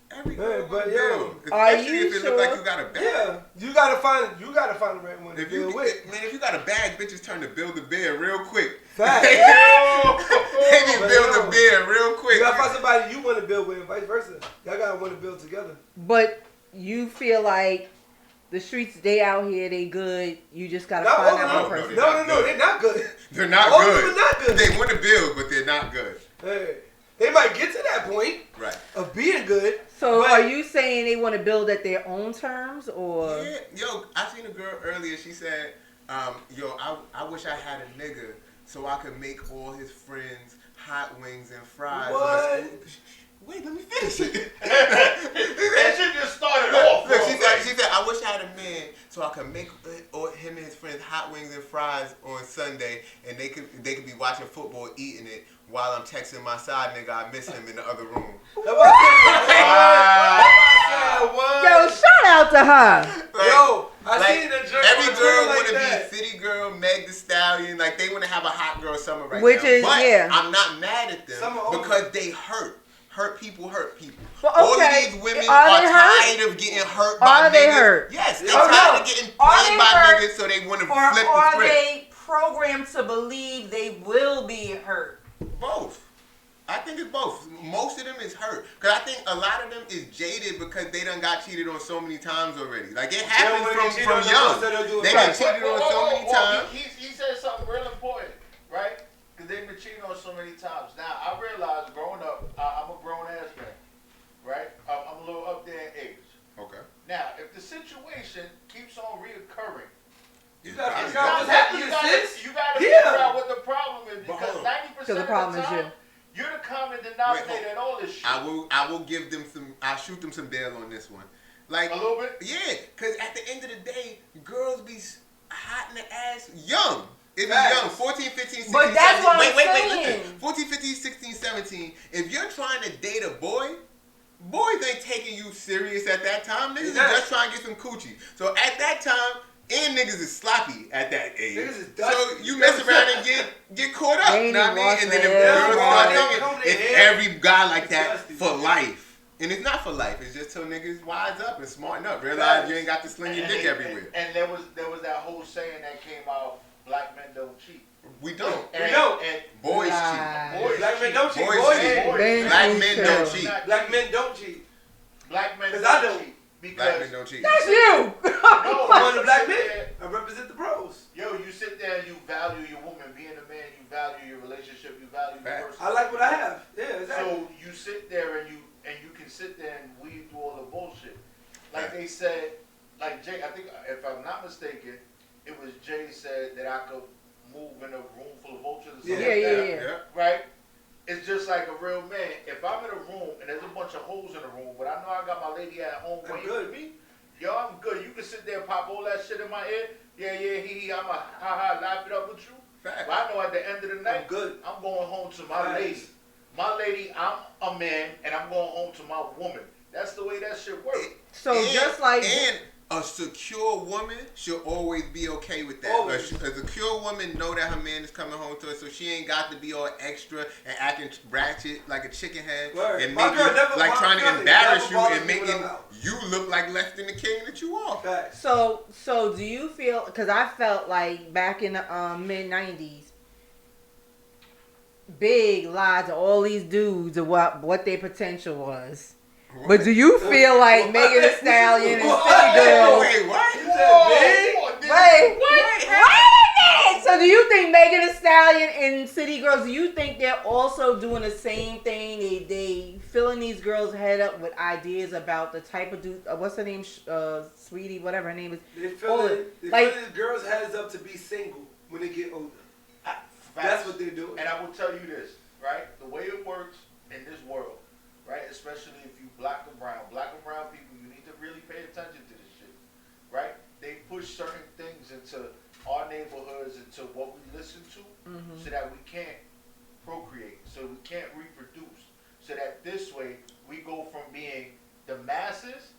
But yo, especially if it look like you got a bag. Yeah, you gotta find the right one to build with. Man, if you got a bag, bitches turn to build a bear real quick. Fact. They can build a bear real quick. You gotta find somebody you want to build with, and vice versa. Y'all gotta want to build together. But you feel like the streets, they out here, they good. You just gotta find that one person. No, they're not good. They're not All good. of them are not good. They want to build, but they're not good. Hey, they might get to that point of being good. So are you saying they want to build at their own terms, or? Yeah, yo, I seen a girl earlier. She said, yo, I wish I had a nigga so I could make all his friends hot wings and fries. What? Wait, let me finish it. That shit just started off. Look, she said, I wish I had a man so I could make him and his friends hot wings and fries on Sunday, and they could be watching football, eating it, while I'm texting my side nigga I miss him in the other room. Yo, shout out to her. Yo, I seen the joke. Every girl like want to be that. a city girl, Meg Thee Stallion. Like, they want to have a hot girl summer right Which now. is, but yeah. I'm not mad at them because they hurt. Hurt people. Well, all of these women are tired of getting hurt by niggas. Are they hurt? Yes, they're tired of getting played by niggas, so they want to flip the script. Or are they programmed to believe they will be hurt? Both. I think it's both. Most of them is hurt. Because I think a lot of them is jaded because they done got cheated on so many times already. Like, it happens from young. They got cheated on so many times. He said something real important, right? Because they've been cheating on so many times. Now, I realized growing up, I'm a grown-ass man, right? I'm a little up there in age. Okay. Now, if the situation keeps on reoccurring, you gotta figure out what's happening, sis. You gotta figure out what the problem is, because 90% of the problem time, is you're the common denominator in all this shit. I will give them I'll shoot them some bail on this one. Like, a little bit? Yeah, because at the end of the day, girls be hot in the ass young. If you're young, 14, 15, 16, but that's 17. What wait, I'm listen. 14, 15, 16, 17. If you're trying to date a boy, boys ain't taking you serious at that time. Niggas is just trying to get some coochie. So at that time, and niggas is sloppy at that age. So you mess around and get caught up. You know what I mean? And then if the girls start thinking, it's every guy like that for life. And it's not for life. It's just till niggas wise up and smarten up. Realize you ain't got to sling your dick everywhere. And there was that whole saying that came out, black men don't cheat. We don't. We don't. And boys cheat. Black men don't cheat. Boys cheat. Black men don't cheat. Black men don't cheat. Black men don't cheat. Black men don't cheat. That's you. No, I'm one of the black men. I represent the bros. Yo, you sit there and you value your woman. Being a man, you value your relationship. You value your person. I like what I have. Yeah, exactly. So you sit there and you can sit there and weed through all the bullshit. Like they said, like Jay, I think if I'm not mistaken, it was Jay said that I could move in a room full of vultures or something like that. Yeah. Right? It's just like a real man. If I'm in a room and there's a bunch of hoes in the room, but I know I got my lady at home waiting for me, yo, I'm good. You can sit there and pop all that shit in my ear. Yeah, hee, I'ma laugh it up with you. Fact. But I know at the end of the night, I'm going home to my lady. My lady, I'm a man, and I'm going home to my woman. That's the way that shit works. So just like... And A secure woman should always be okay with that. A secure woman know that her man is coming home to her, so she ain't got to be all extra and acting ratchet like a chicken head and making like trying to embarrass you and making you look like less than the king that you are. So do you feel? Because I felt like back in the mid '90s, Big lied to all these dudes of what their potential was. What? But do you feel like Megan Thee Stallion and City Girls? Wait, what? Wait, what? So do you think Megan Thee Stallion and City Girls, do you think they're also doing the same thing? They filling these girls' head up with ideas about the type of dude, what's her name? Sweetie, whatever her name is. They filling these girls' heads up to be single when they get older. That's what they're doing. And I will tell you this, right? The way it works in this world, right? Especially if you black and brown people, you need to really pay attention to this shit, right? They push certain things into our neighborhoods, into what we listen to, so that we can't procreate, so we can't reproduce, so that this way we go from being the masses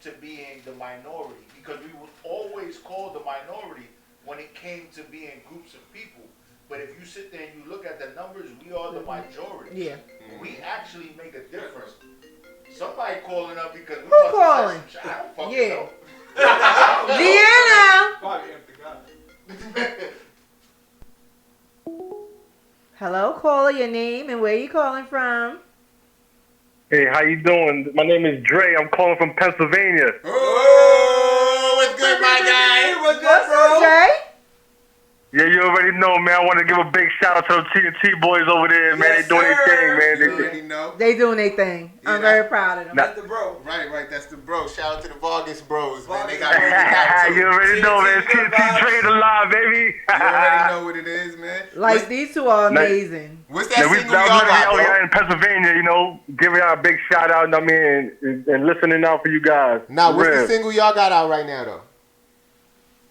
to being the minority, because we were always called the minority when it came to being groups of people. But if you sit there and you look at the numbers, we are the majority. Yeah. We actually make a difference. Somebody calling up because we Who calling? I don't fucking know. Deanna. Hello, caller. Your name and where you calling from? Hey, how you doing? My name is Dre. I'm calling from Pennsylvania. Oh, what's good, my guy? What's up, Dre? Yeah, you already know, man. I want to give a big shout out to the TNT boys over there, man. Yes, they doing their thing, man. You already know. They doing their thing. Yeah, I'm very proud of them. That's the bro. Right. That's the bro. Shout out to the Vargas bros, man. They got moving out too. You already know, man. TNT trade alive, baby. You already know what it is, man. Like, these two are amazing. What's that single y'all got, bro? Y'all in Pennsylvania, you know, giving y'all a big shout out, I mean, and listening out for you guys. Now, what's the single y'all got out right now, though?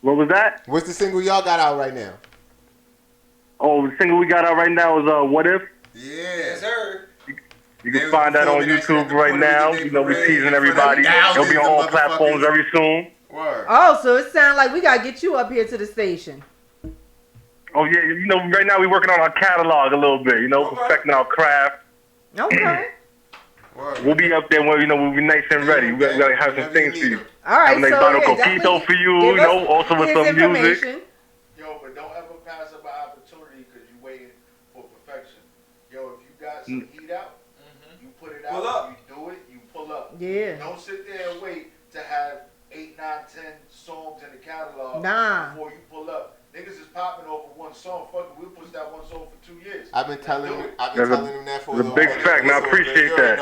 What was that? What's the single y'all got out right now? Oh, the single we got out right now is What If? Yeah. Yes, sir. You can find that on YouTube right now. You know, we're teasing everybody. It'll be on all platforms very soon. Word. Oh, so it sounds like we got to get you up here to the station. Oh, yeah. You know, right now we're working on our catalog a little bit, you know, perfecting our craft. Okay. We'll be up there when, you know, we'll be nice and ready. We're going to have some things for you. All right, have a nice bottle of coquito for you, you know, also with some music. Yo, but don't ever pass up an opportunity because you're waiting for perfection. Yo, if you got some heat out, you put it out, you do it, you pull up. Yeah. Don't sit there and wait to have 8, 9, 10 songs in the catalog before you pull up. Niggas is popping off of one song. Fuck it, we'll push that one song for 2 years. I've been telling them that for a little while. It's a big fact, man. I appreciate that.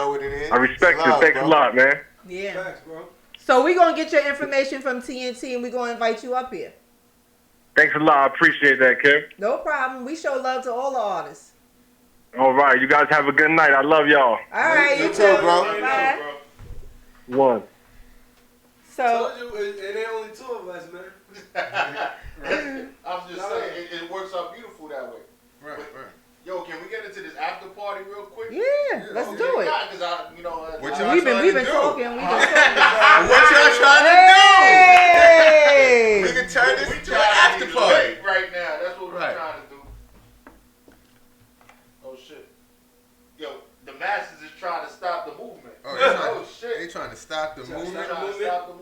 I respect it. Thanks a lot, man. Yeah. Thanks, bro. So we're going to get your information from TNT and we're going to invite you up here. Thanks a lot. I appreciate that, Kim. No problem. We show love to all the artists. All right. You guys have a good night. I love y'all. All right. You too, bro. Bye. One. So. It ain't only 2 of us, man. I'm just saying, it works out beautiful that way. Right. Yo, can we get into this after party real quick? Yeah, let's do it. Because we've been talking. What y'all trying to do? We can turn this into an after party right now. That's what we're trying to do. Oh shit. Yo, the masses is trying to stop the movement. Oh shit. They trying to stop the movement.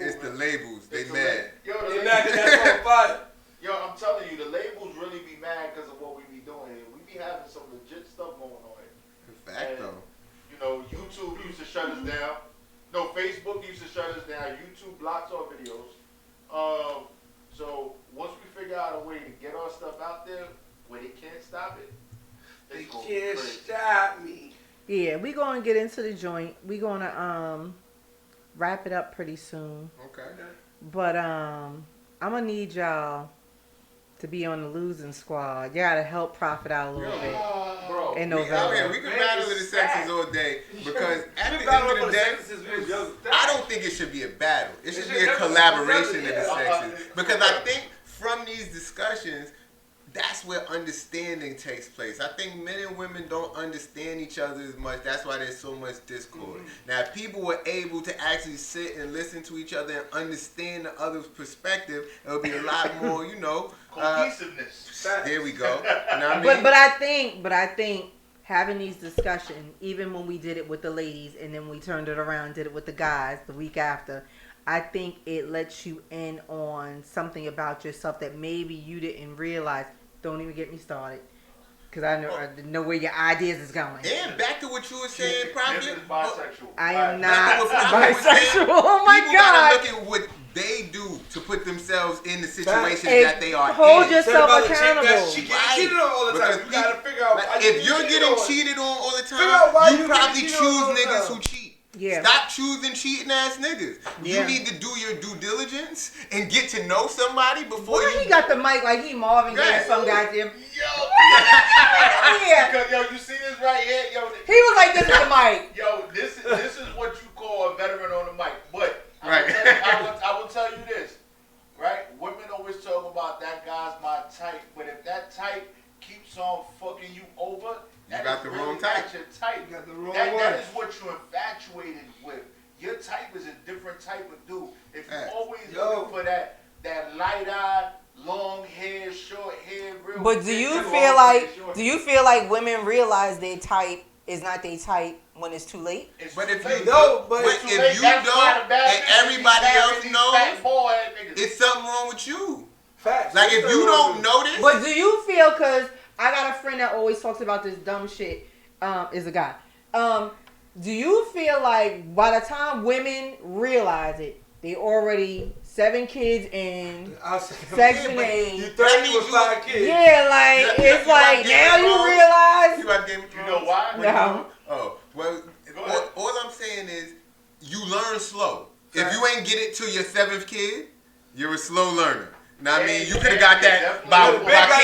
It's the labels. They mad. Yo, they mad because that's on fire. Yo, I'm telling you, the labels really be mad because of what we be doing here. We be having some legit stuff going on here. Fact, though. You know, YouTube used to shut us down. No, Facebook used to shut us down. YouTube blocks our videos. So once we figure out a way to get our stuff out there where they can't stop it, they can't stop me. Yeah, we gonna get into the joint. We gonna wrap it up pretty soon. Okay. But I'm gonna need y'all to be on the losing squad. You gotta help Prophet out a little bit. Bro, in November. We can battle with the sexes all day because at the end of the day, I don't think it should be a battle. It should be a collaboration of the sexes. Because I think from these discussions, that's where understanding takes place. I think men and women don't understand each other as much. That's why there's so much discord. Now, if people were able to actually sit and listen to each other and understand the other's perspective, it would be a lot more, cohesiveness. There we go. You know what I mean? But I think having these discussions, even when we did it with the ladies and then we turned it around and did it with the guys the week after, I think it lets you in on something about yourself that maybe you didn't realize. Don't even get me started, because I know where your ideas is going. And back to what you were saying, probably. Bisexual. I am not bisexual. Oh my God! People gotta look at what they do to put themselves in the situations that they are hold in. Yourself accountable. She gets cheated on all the time. You gotta figure out. If you're getting cheated on all the time, you probably choose niggas who cheat. Yeah. Stop choosing cheating ass niggas. Yeah. You need to do your due diligence and get to know somebody before he got the mic like he Marvin Gaye or some goddamn. Because, you see this right here? He was like this with the mic. This is what you call a veteran on the mic. But right. I will tell you this, right? Women always talk about that guy's my type, but if that type keeps on fucking you over, you got the wrong type. Your type. You got the wrong that is what you're infatuated with. Your type is a different type of dude. If you're always looking for that light-eyed, long hair, short hair, real. But do you feel like women realize their type is not their type when it's too late? But if you don't, and everybody else knows, it's something wrong with you. Facts. Like if you don't notice. But do you feel, because I got a friend that always talks about this dumb shit, is a guy. Do you feel like by the time women realize it, they already 7 kids in Section 8. You 30 with 5 kids. Yeah, like it's like now you realize. You know why? No. Oh, well, all I'm saying is you learn slow. If you ain't get it to your 7th kid, you're a slow learner. Now, I mean, you could have got that by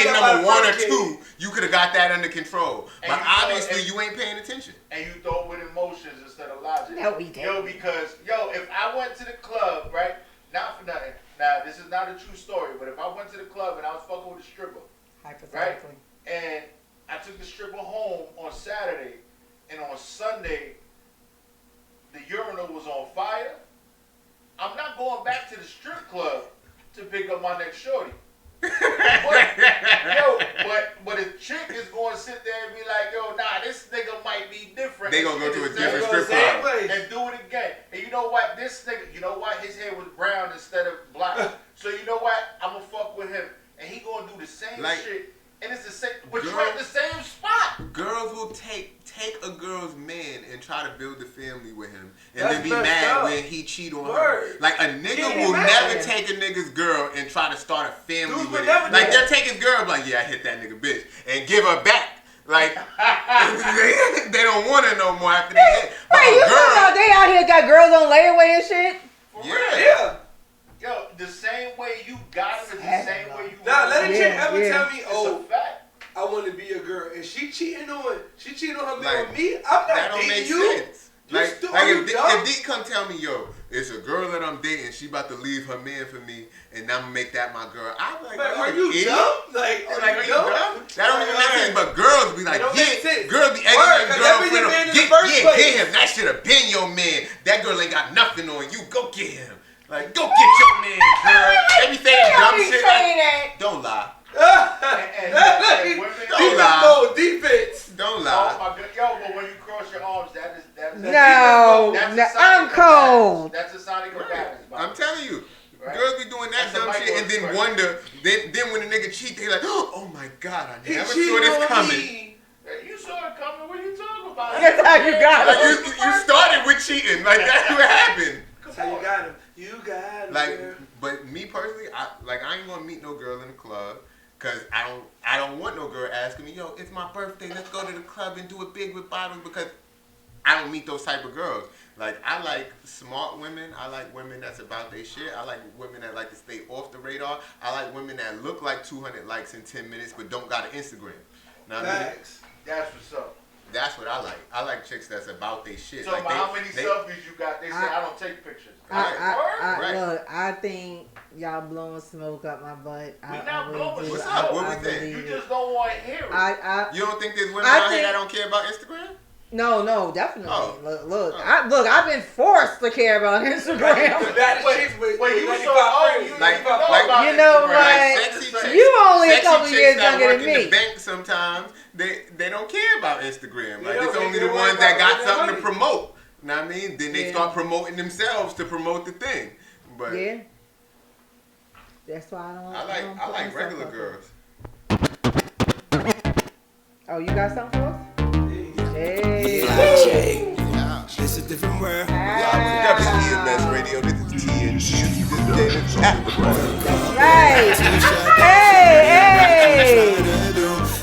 kid number 1 or 2. You could have got that under control. But obviously, you ain't paying attention. And you throw it with emotions instead of logic. No, we didn't. Because if I went to the club, right? Not for nothing. Now, this is not a true story, but if I went to the club and I was fucking with a stripper, hypothetically, right? And I took the stripper home on Saturday, and on Sunday, the urinal was on fire, I'm not going back to the strip club to pick up my next shorty. But a chick is going to sit there and be like, this nigga might be different. They gonna go to a different strip club and do it again. And you know what? This nigga, his hair was brown instead of black. So you know what? I'm gonna fuck with him, and he gonna do the same shit. And it's the same, but you're at the same spot. Girls will take a girl's man and try to build a family with him, and then be mad when he cheat on her. Like a nigga will never take a nigga's girl and try to start a family with him. Like they'll take his girl, like I hit that nigga bitch, and give her back. Like they don't want her no more after they hit. But you girl, they out here got girls on layaway and shit. Yeah. Yo, the same way you got him is the same way you. Now let a chick ever tell me, it's a fact. I want to be a girl, and she cheating on her man on me. I'm not dating you. Sense. Like if they come tell me, it's a girl that I'm dating, she about to leave her man for me, and I'm gonna make that my girl. I'm like, are you dumb? Like, are you dumb? That don't even make sense. But girls be like, girls be egging their girlfriend. Get him. That should have been your man. That girl ain't got nothing on you. Go get him. Like, go get your man, girl. Everything dumb shit. Don't lie. Don't lie. Defense. Don't lie. Oh my God. But when you cross your arms, that is I'm cold. That's a sign of balance. I'm telling you. Girls be doing that dumb shit and then wonder. Then when the nigga cheat, they like, oh my God, I never saw this coming. You saw it coming. What are you talking about? That's how you got it. You started with cheating. Like that's what happened. That's how you got him. You got him. Like, but me personally, I ain't gonna meet no girl in the club. Cause I don't want no girl asking me, it's my birthday, let's go to the club and do it big with bottles, because I don't meet those type of girls. Like, I like smart women. I like women that's about their shit. I like women that like to stay off the radar. I like women that look like 200 likes in 10 minutes but don't got an Instagram. Now, Facts. That's what's up. That's what I like. I like chicks that's about their shit. So like how many selfies you got? They say I don't take pictures. Look, I think y'all blowing smoke up my butt. We not blowing. What's up? What we think? You just don't want to hear it. You don't think there's women out here that don't care about Instagram? No, definitely. Look, I've been forced to care about Instagram. Wait, you so old. You know what? You only a couple years younger than me. The bank sometimes they don't care about Instagram. Like it's only the ones that got something to promote. You know what I mean? Then they start promoting themselves to promote the thing. But yeah, that's why I like regular girls. Oh, you got something for us? Hey. It's a different world. WEMS Radio. This is TNG. Right. Hey.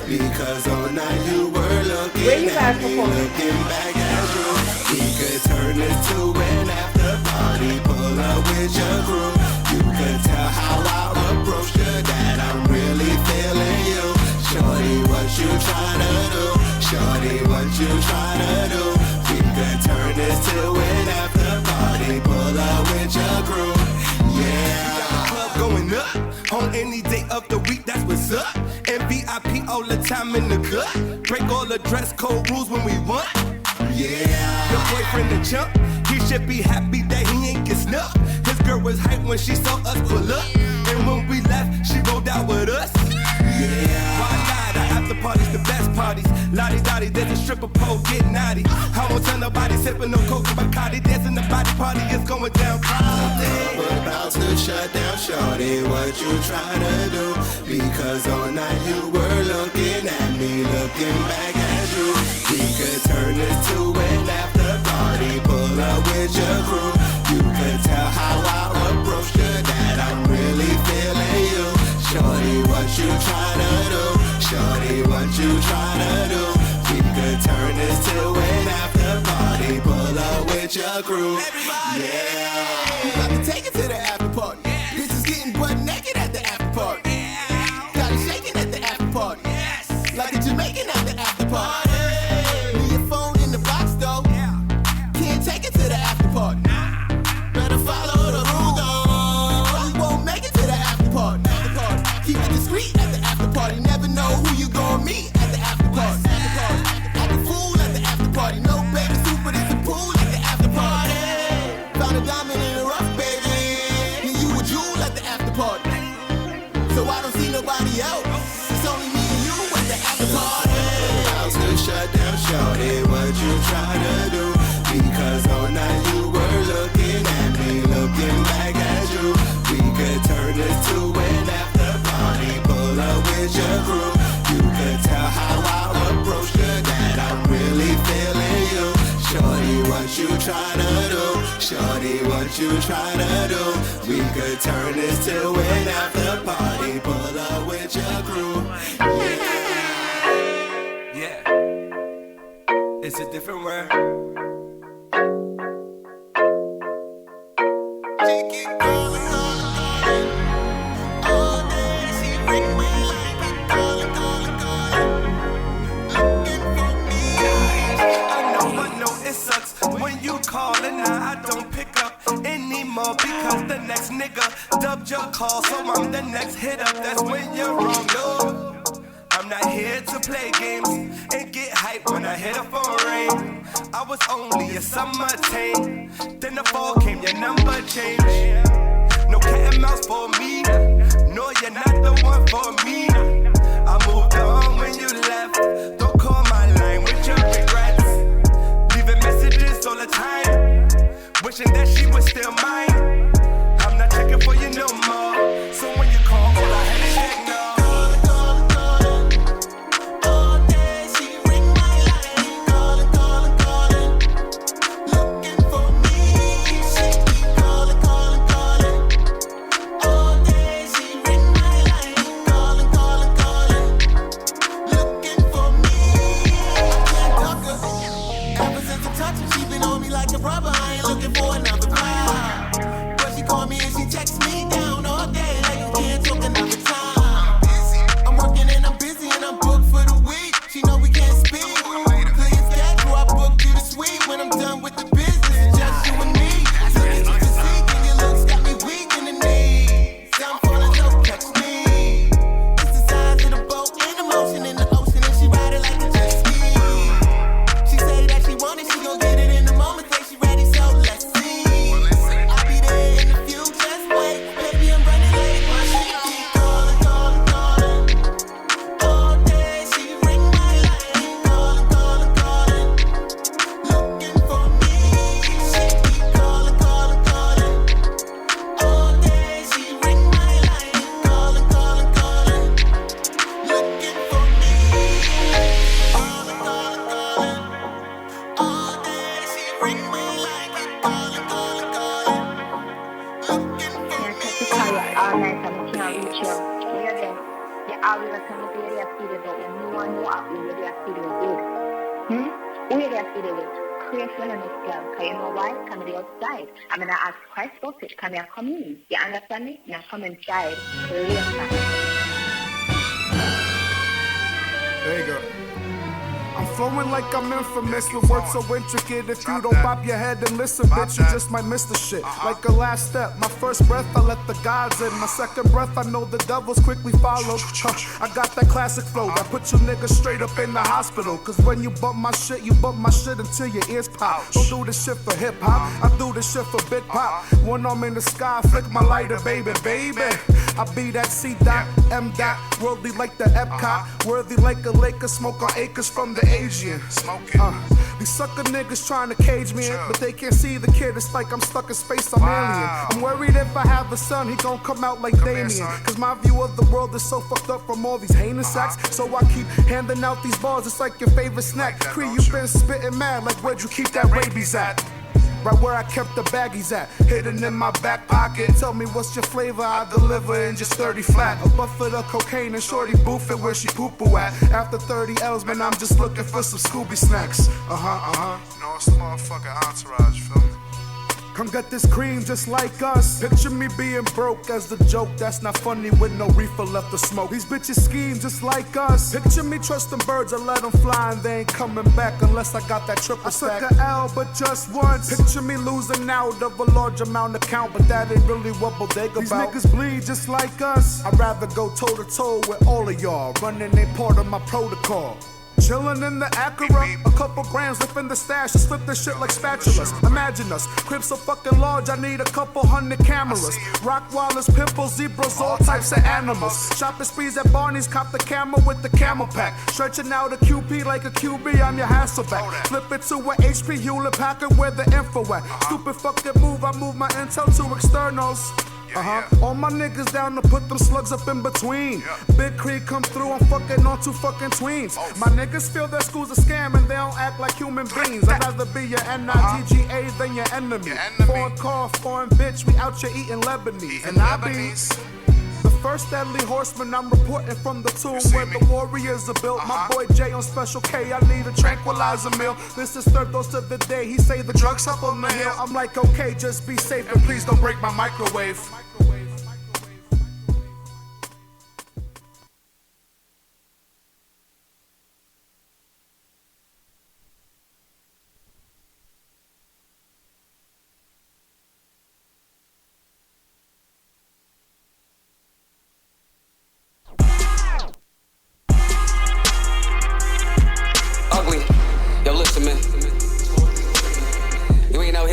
Because all night you were looking at me, looking back at you. We could turn this to an after party, pull up with your crew. You could tell how I approach you, that I'm really feeling you. Shorty, what you tryna do? Shorty, what you tryna do? We could turn this to an after party, pull up with your crew. Yeah, got the club going up on any day of the week. That's what's up. And VIP all the time in the cut. Break all the dress code rules when we want. Yeah, your boyfriend the chump. He should be happy that he ain't get snuffed. His girl was hyped when she saw us pull up. And when we left, she rolled out with us. Yeah, why not? The after party's the best parties. Lottie Dottie, there's a stripper pole, get naughty. I won't tell nobody, sipping no coke and Bacardi. Dancing the body party is going down. We're about to shut down, shorty, what you tryna do? Because all night you were looking at me, looking back at you. We could turn this to an after party, pull up with your crew. You could tell how I approach you, that I'm really feeling you. Shorty, what you tryna do? Shorty, what you tryna do? We could turn this to an after party, pull up with your crew. Yeah, we about to take it to the after party. Bitches getting butt naked at the after party. Got it shaking at the after party. Like a Jamaican at the after party. Leave your phone in the box though. Can't take it to the after party. Better follow the rules though. You won't make it to the after party. Keep it discreet at the after party. Never know who you gon' meet at the after party. Act a fool at the after party. No baby soup, but it's a pool at the after party. Found a diamond in the rough, baby. And you a jewel at the after party. So I don't see nobody else. It's only me and you at the after party. About to shut down, shorty, what you tryna do? Because all night you were looking at me, looking back at you. We could turn this to an after party, pull up with your crew. You could tell how I approach you, that I'm really feeling you. Shorty, what you tryna do? Shorty, what you tryna do? We could turn this to an after party, pull up with your crew. Yeah, it's a different world. Calling now, I don't pick up anymore because the next nigga dubbed your call, so I'm the next hit up. That's when you're wrong, no. I'm not here to play games and get hype when I hit a phone ring. I was only a summer tame, then the fall came, your number changed. No cat and mouse for me, no, you're not the one for me. I moved on when you left, don't call my line with your regrets. Leaving messages all the time, wishing that she was still mine. I'm not checking for you no more, so when you call, all I had is ignore. All day she ring my line, calling, looking for me. She keep calling. All day she ring my line, calling, looking their studio good. Who their studio good? Creation and this girl. Because you know why? Come to the outside. I'm going to ask Christ about it. Come here, come in. You understand me? Now come inside. Later. There you go. I'm flowing like I'm infamous with words so intricate. If you don't pop your head and listen, bitch, you just might miss the shit. Like a last step, my first breath, I let the gods in. My second breath, I know the devils quickly follow. I got that classic flow that put you niggas straight up in the hospital. Cause when you bump my shit, you bump my shit until your ears pop. Don't do this shit for hip hop, I do this shit for big pop. One arm in the sky, flick my lighter, baby, baby. I be that C dot, M dot, worldly like the Epcot, worthy like a Laker, smoke on acres from the Asian. These sucker niggas trying to cage me in, but they can't see the kid. It's like I'm stuck in space, I'm alien. I'm worried if I have a son, he gon' come out like Damien. Cause my view of the world is so fucked up from all these heinous acts. So I keep handing out these bars, it's like your favorite snack. Cree, you been spitting mad, like where'd you keep that rabies at? Right where I kept the baggies at, hidden in my back pocket. Tell me what's your flavor, I deliver in just 30 flat. A buffet of cocaine and shorty boof it where she poo-poo at. After 30 L's, man, I'm just looking for some Scooby snacks. You know, it's the motherfucking entourage, feel me? Come get this cream just like us. Picture me being broke as the joke. That's not funny with no reefer left to smoke. These bitches scheme just like us. Picture me trusting birds and let them fly and they ain't coming back unless I got that triple stack. I took a L but just once. Picture me losing out of a large amount of count, but that ain't really what bodega about. These niggas bleed just like us. I'd rather go toe to toe with all of y'all. Running ain't part of my protocol. Chillin' in the Acura, a couple grams lifting the stash, to slip this shit like spatulas. Imagine us, crib so fucking large, I need a couple hundred cameras. Rockwallers, pimples, zebras, all types of animals. Shopping sprees at Barney's, cop the camera with the camel pack. Stretching out a QP like a QB, I'm your Hasselback. Flip it to a HP Hewlett Packard where the info at. Stupid fucking move, I move my intel to externals. All my niggas down to put them slugs up in between. Big Creek come through, I'm fucking on two fucking tweens. My niggas feel that school's a scam and they don't act like human beings. I'd rather be your NIGGA than your enemy. Foreign car, foreign bitch, we out here eating Lebanese. And I be the first deadly horseman, I'm reporting from the tomb where the warriors are built. My boy Jay on Special K, I need a tranquilizer meal. This is third dose of the day, he say the drugs up on the hill. I'm like, okay, just be safe and please don't break my microwave.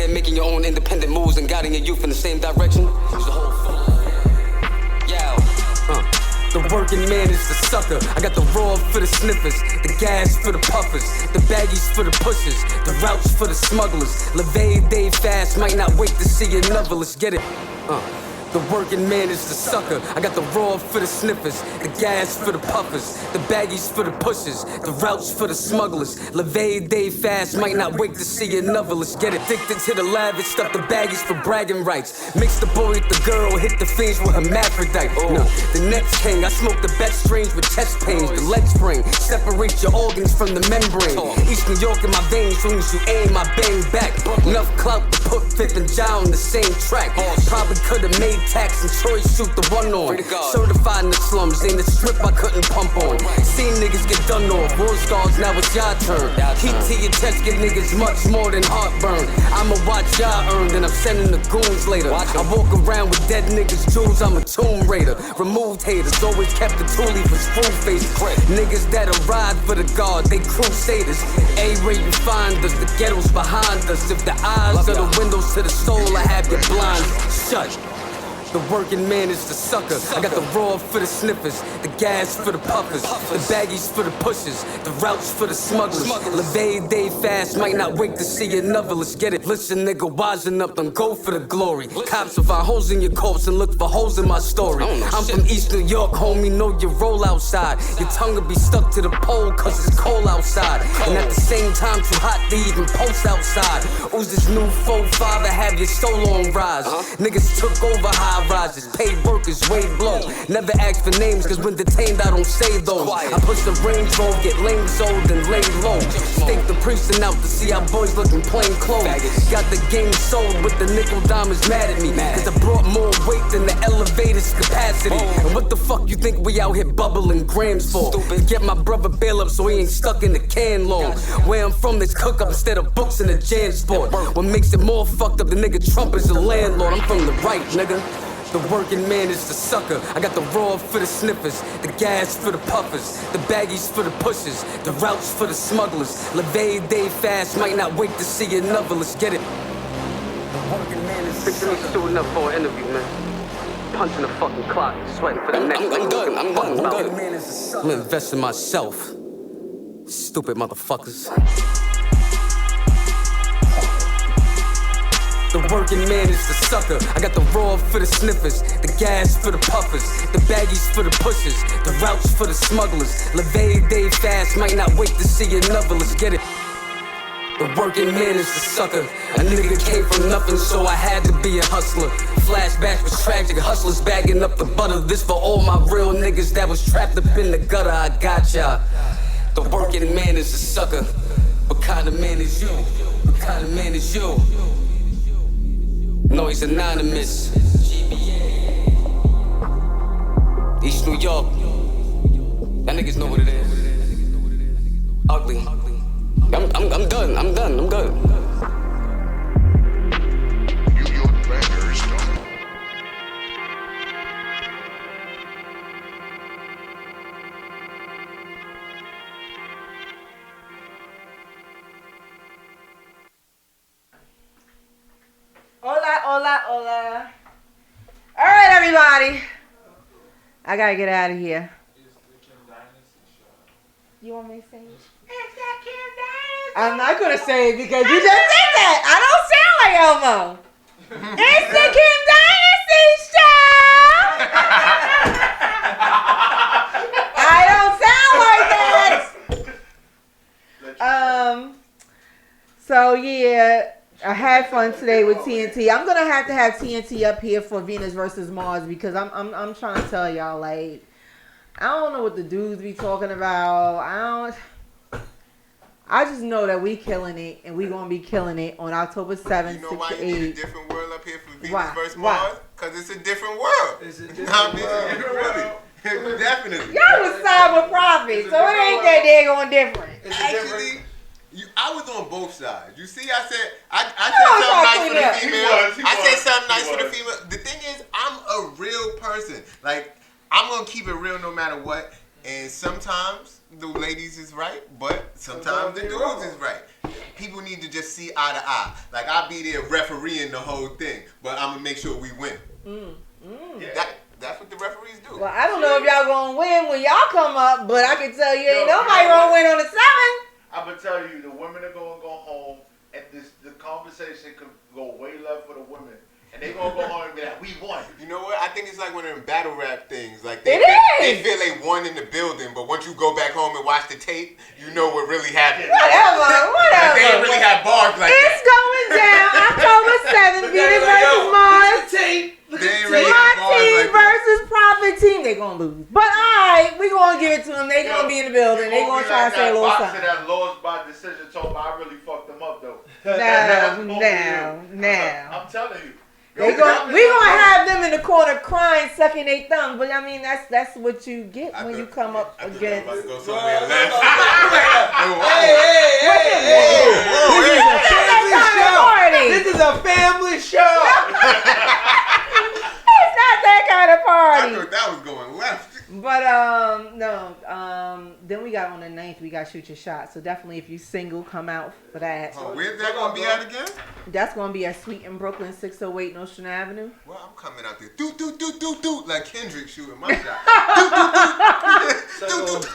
Making your own independent moves and guiding your youth in the same direction. The working man is the sucker. I got the raw for the sniffers, the gas for the puffers, the baggies for the pushers, the routes for the smugglers. Levee day fast, might not wait to see another. Let's get it. The working man is the sucker. I got the raw for the sniffers, the gas for the puffers, the baggies for the pushers, the routes for the smugglers. Levee day fast, might not wait to see another. Let's get addicted to the lavish, stuff the baggies for bragging rights. Mix the boy with the girl, hit the fiends with hermaphrodite. No, the next king, I smoke the best strains with chest pains. The leg spring, separate your organs from the membrane. East New York in my veins, soon as you aim, I bang back. Enough clout to put Fifth and Jai on the same track. Probably could've made tax and choice shoot the one on. Certified in the slums, ain't a strip I couldn't pump on. Seen niggas get done off, war scars, now it's your turn. Heat to your chest, get niggas much more than heartburn. I'ma watch y'all earn, then I'm sending the goons later. I walk around with dead niggas' jewels, I'm a tomb raider. Removed haters, always kept the toolie for screw face. Niggas that'll ride for the guard, they crusaders. A-Ray, you find us, the ghetto's behind us. If the eyes are the windows to the soul, I have your blinds shut. The working man is the sucker. I got the raw for the sniffers, the gas for the puffers, the baggies for the pushers, the routes for the smugglers. Levee day fast, might not wait to see another. Let's get it. Listen, nigga, wisen up, don't go for the glory. Cops will find holes in your coats and look for holes in my story. I'm from East New York, homie, know you roll outside. Your tongue will be stuck to the pole cause it's cold outside. And at the same time, too hot to even post outside. Who's this new 4-5 have your soul on rise? Niggas took over high. high rises. Paid workers way blow. Never ask for names, cause when detained, I don't say those. I push the range road, get lame sold and lay low. Stake the precinct out to see how boys looking plain clothes. Got the game sold with the nickel diamonds mad at me. Cause I brought more weight than the elevator's capacity. And what the fuck you think we out here bubbling grams for? Stupid. Get my brother bail up so he ain't stuck in the can long. Where I'm from, it's cook up instead of books in the Jan Sport. What makes it more fucked up, the nigga Trump is the landlord. I'm from the right, nigga. The working man is the sucker. I got the raw for the sniffers, the gas for the puffers, the baggies for the pushers, the routes for the smugglers. Levee day fast, might not wait to see another. Let's get it. The working man is the sucker. Picture me suiting up for an interview, man. Punching the fucking clock, sweating for the next thing. I'm done. I'm gonna invest in myself. Stupid motherfuckers. The working man is the sucker. I got the raw for the sniffers, the gas for the puffers, the baggies for the pushers, the routes for the smugglers. Levee day fast, might not wait to see another. Let's get it. The working man is the sucker. A nigga came from nothing, so I had to be a hustler. Flashback was tragic, hustlers bagging up the butter. This for all my real niggas that was trapped up in the gutter. I got ya. The working man is the sucker. What kind of man is you? What kind of man is you? No, he's anonymous. East New York. Y'all niggas know what it is. Ugly. I'm done. I'm good. New York bangers don't. Hola. All right, everybody. I gotta get out of here. It's the Kim Dynasty Show. You want me to say it? It's the Kim Dynasty. I'm not gonna say it because you just said that. I don't sound like Elmo. It's the Kim Dynasty Show. I don't sound like that. So yeah. I had fun today with TNT. I'm gonna have to have TNT up here for Venus versus Mars because I'm trying to tell y'all, like, I don't know what the dudes be talking about. I just know that we killing it and we gonna be killing it on October 7th, 6 to 8. You know why you need a different world up here for Venus versus Mars? Because it's a different world. It's a different world. Really. Definitely. Y'all was cyber profit, so it ain't that daggone different. Actually, I was on both sides. You see, I said something nice for the female. I said something nice for the female. The thing is, I'm a real person. Like, I'm going to keep it real no matter what. And sometimes the ladies is right, but sometimes the dudes is right. People need to just see eye to eye. Like, I'll be there refereeing the whole thing, but I'm going to make sure we win. That's what the referees do. Well, I don't know if y'all going to win when y'all come up, but I can tell you ain't nobody going to win on the 7th. I'm gonna tell you, the women are gonna go home, and the conversation could go way left for the women, and they gonna go home and be like, "We won." You know what? I think it's like one of them battle rap things. Like they feel they won in the building, but once you go back home and watch the tape, you know what really happened. Whatever. They didn't really have bars like it's that. Going down October 7th. Venus versus Mars. My team versus Profit team. They gonna lose, but alright, we gonna give it to them. They gonna be in the building. They gonna try to say a little something. That lost by decision told me I really fucked them up though. Now. I'm telling you. We gonna have them in the corner crying, sucking their thumb. But I mean, that's what you get when you come up against. This is a family show. It's not that kind of party. I thought that was going left. But no. Then we got on the 9th. We got Shoot Your Shot. So definitely, if you single, come out for that. Oh, where's that gonna be at again? That's gonna be at Sweet in Brooklyn, 608 Nostrand Avenue. Well, I'm coming out there, do like Kendrick shooting my shot.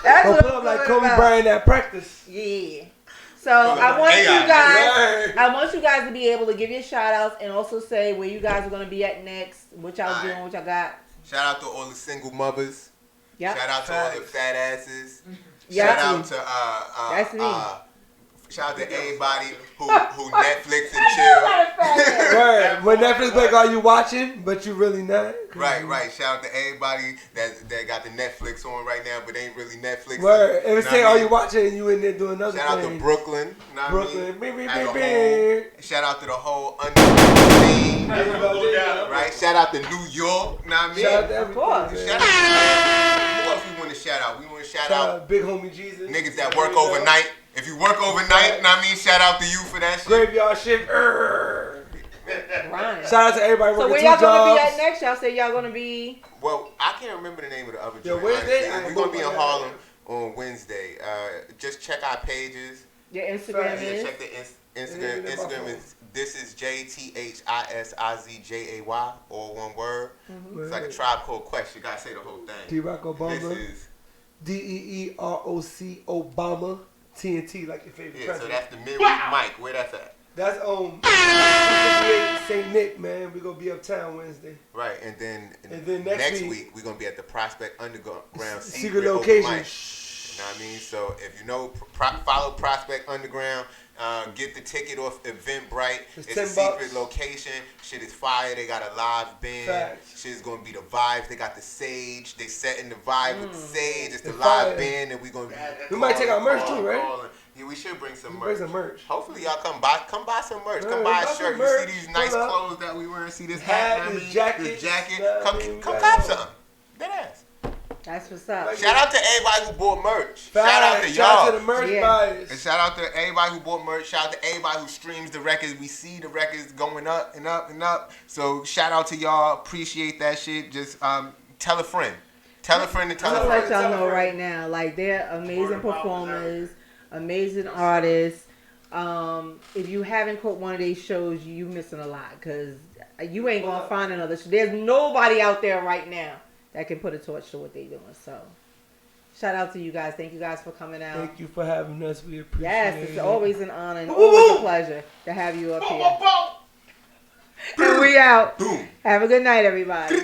That's what put up like Kobe Bryant at practice. Yeah. So I want you guys to be able to give your shout outs and also say where you guys are gonna be at next, what y'all doing, what y'all got. Shout out to all the single mothers. Yep. Shout out to all the fat asses. Yep. Shout out to that's me. Shout out to everybody who Netflix and chill. Right. When Netflix like, are you watching? But you really not. Right. Shout out to everybody that got the Netflix on right now, but ain't really Netflix. Right. If it's saying, are you watching? And you in there doing another Shout thing. out to Brooklyn. Brooklyn. Shout out to the whole underground team. Right. Shout out to New York. Know what I mean? Shout out to everybody. Shout out. Who else we want to shout out? We want to shout out Big Homie Jesus. Niggas that work overnight. If you work overnight, know what I mean? Shout out to you for that shit. Graveyard shift. Right. Shout out to everybody working 2 jobs. So where y'all gonna be at next? Y'all say y'all gonna be. Well, I can't remember the name of the other joint. Wednesday. We're gonna be in Harlem on Wednesday. Just check our pages. Your Instagram is. Check the Instagram. Instagram is this is JTHISIZJAY, all one word. Mm-hmm. It's like a Tribe Called Quest. You gotta say the whole thing. D-Rock Obama. This is DEEROC Obama. TNT, like your favorite president. So that's the midweek mic. Where that's at? That's 58 St. Nick, man. We're gonna be uptown Wednesday. Right, and then next week we're gonna be at the Prospect Underground secret location. You know what I mean? So if you know, follow Prospect Underground. Get the ticket off Eventbrite. It's a secret location. Shit is fire. They got a live band. Facts. Shit is gonna be the vibes. They got the sage. They setting the vibe with the sage. It's the live band, and we gonna. We might take our merch too, right? Yeah, we should bring some merch. Bring some merch. Hopefully y'all come buy some merch. Come buy a shirt. You see these nice clothes that we wearing. See this hat, this jacket. Come cop something. Dead ass. That's what's up. Shout out to everybody who bought merch. Shout out to y'all. Shout out to the merch buyers. And shout out to everybody who bought merch. Shout out to everybody who streams the records. We see the records going up and up and up. So shout out to y'all. Appreciate that shit. Just tell a friend. Tell a friend to tell a friend. I'm gonna let y'all know right now. Like, they're amazing performers, amazing artists. If you haven't caught one of these shows, you missing a lot, because you ain't gonna find another show. There's nobody out there right now that can put a torch to what they doing. So shout out to you guys. Thank you guys for coming out. Thank you for having us. We appreciate it. Yes, it's always an honor and always a pleasure to have you up here. And we out. Have a good night, everybody.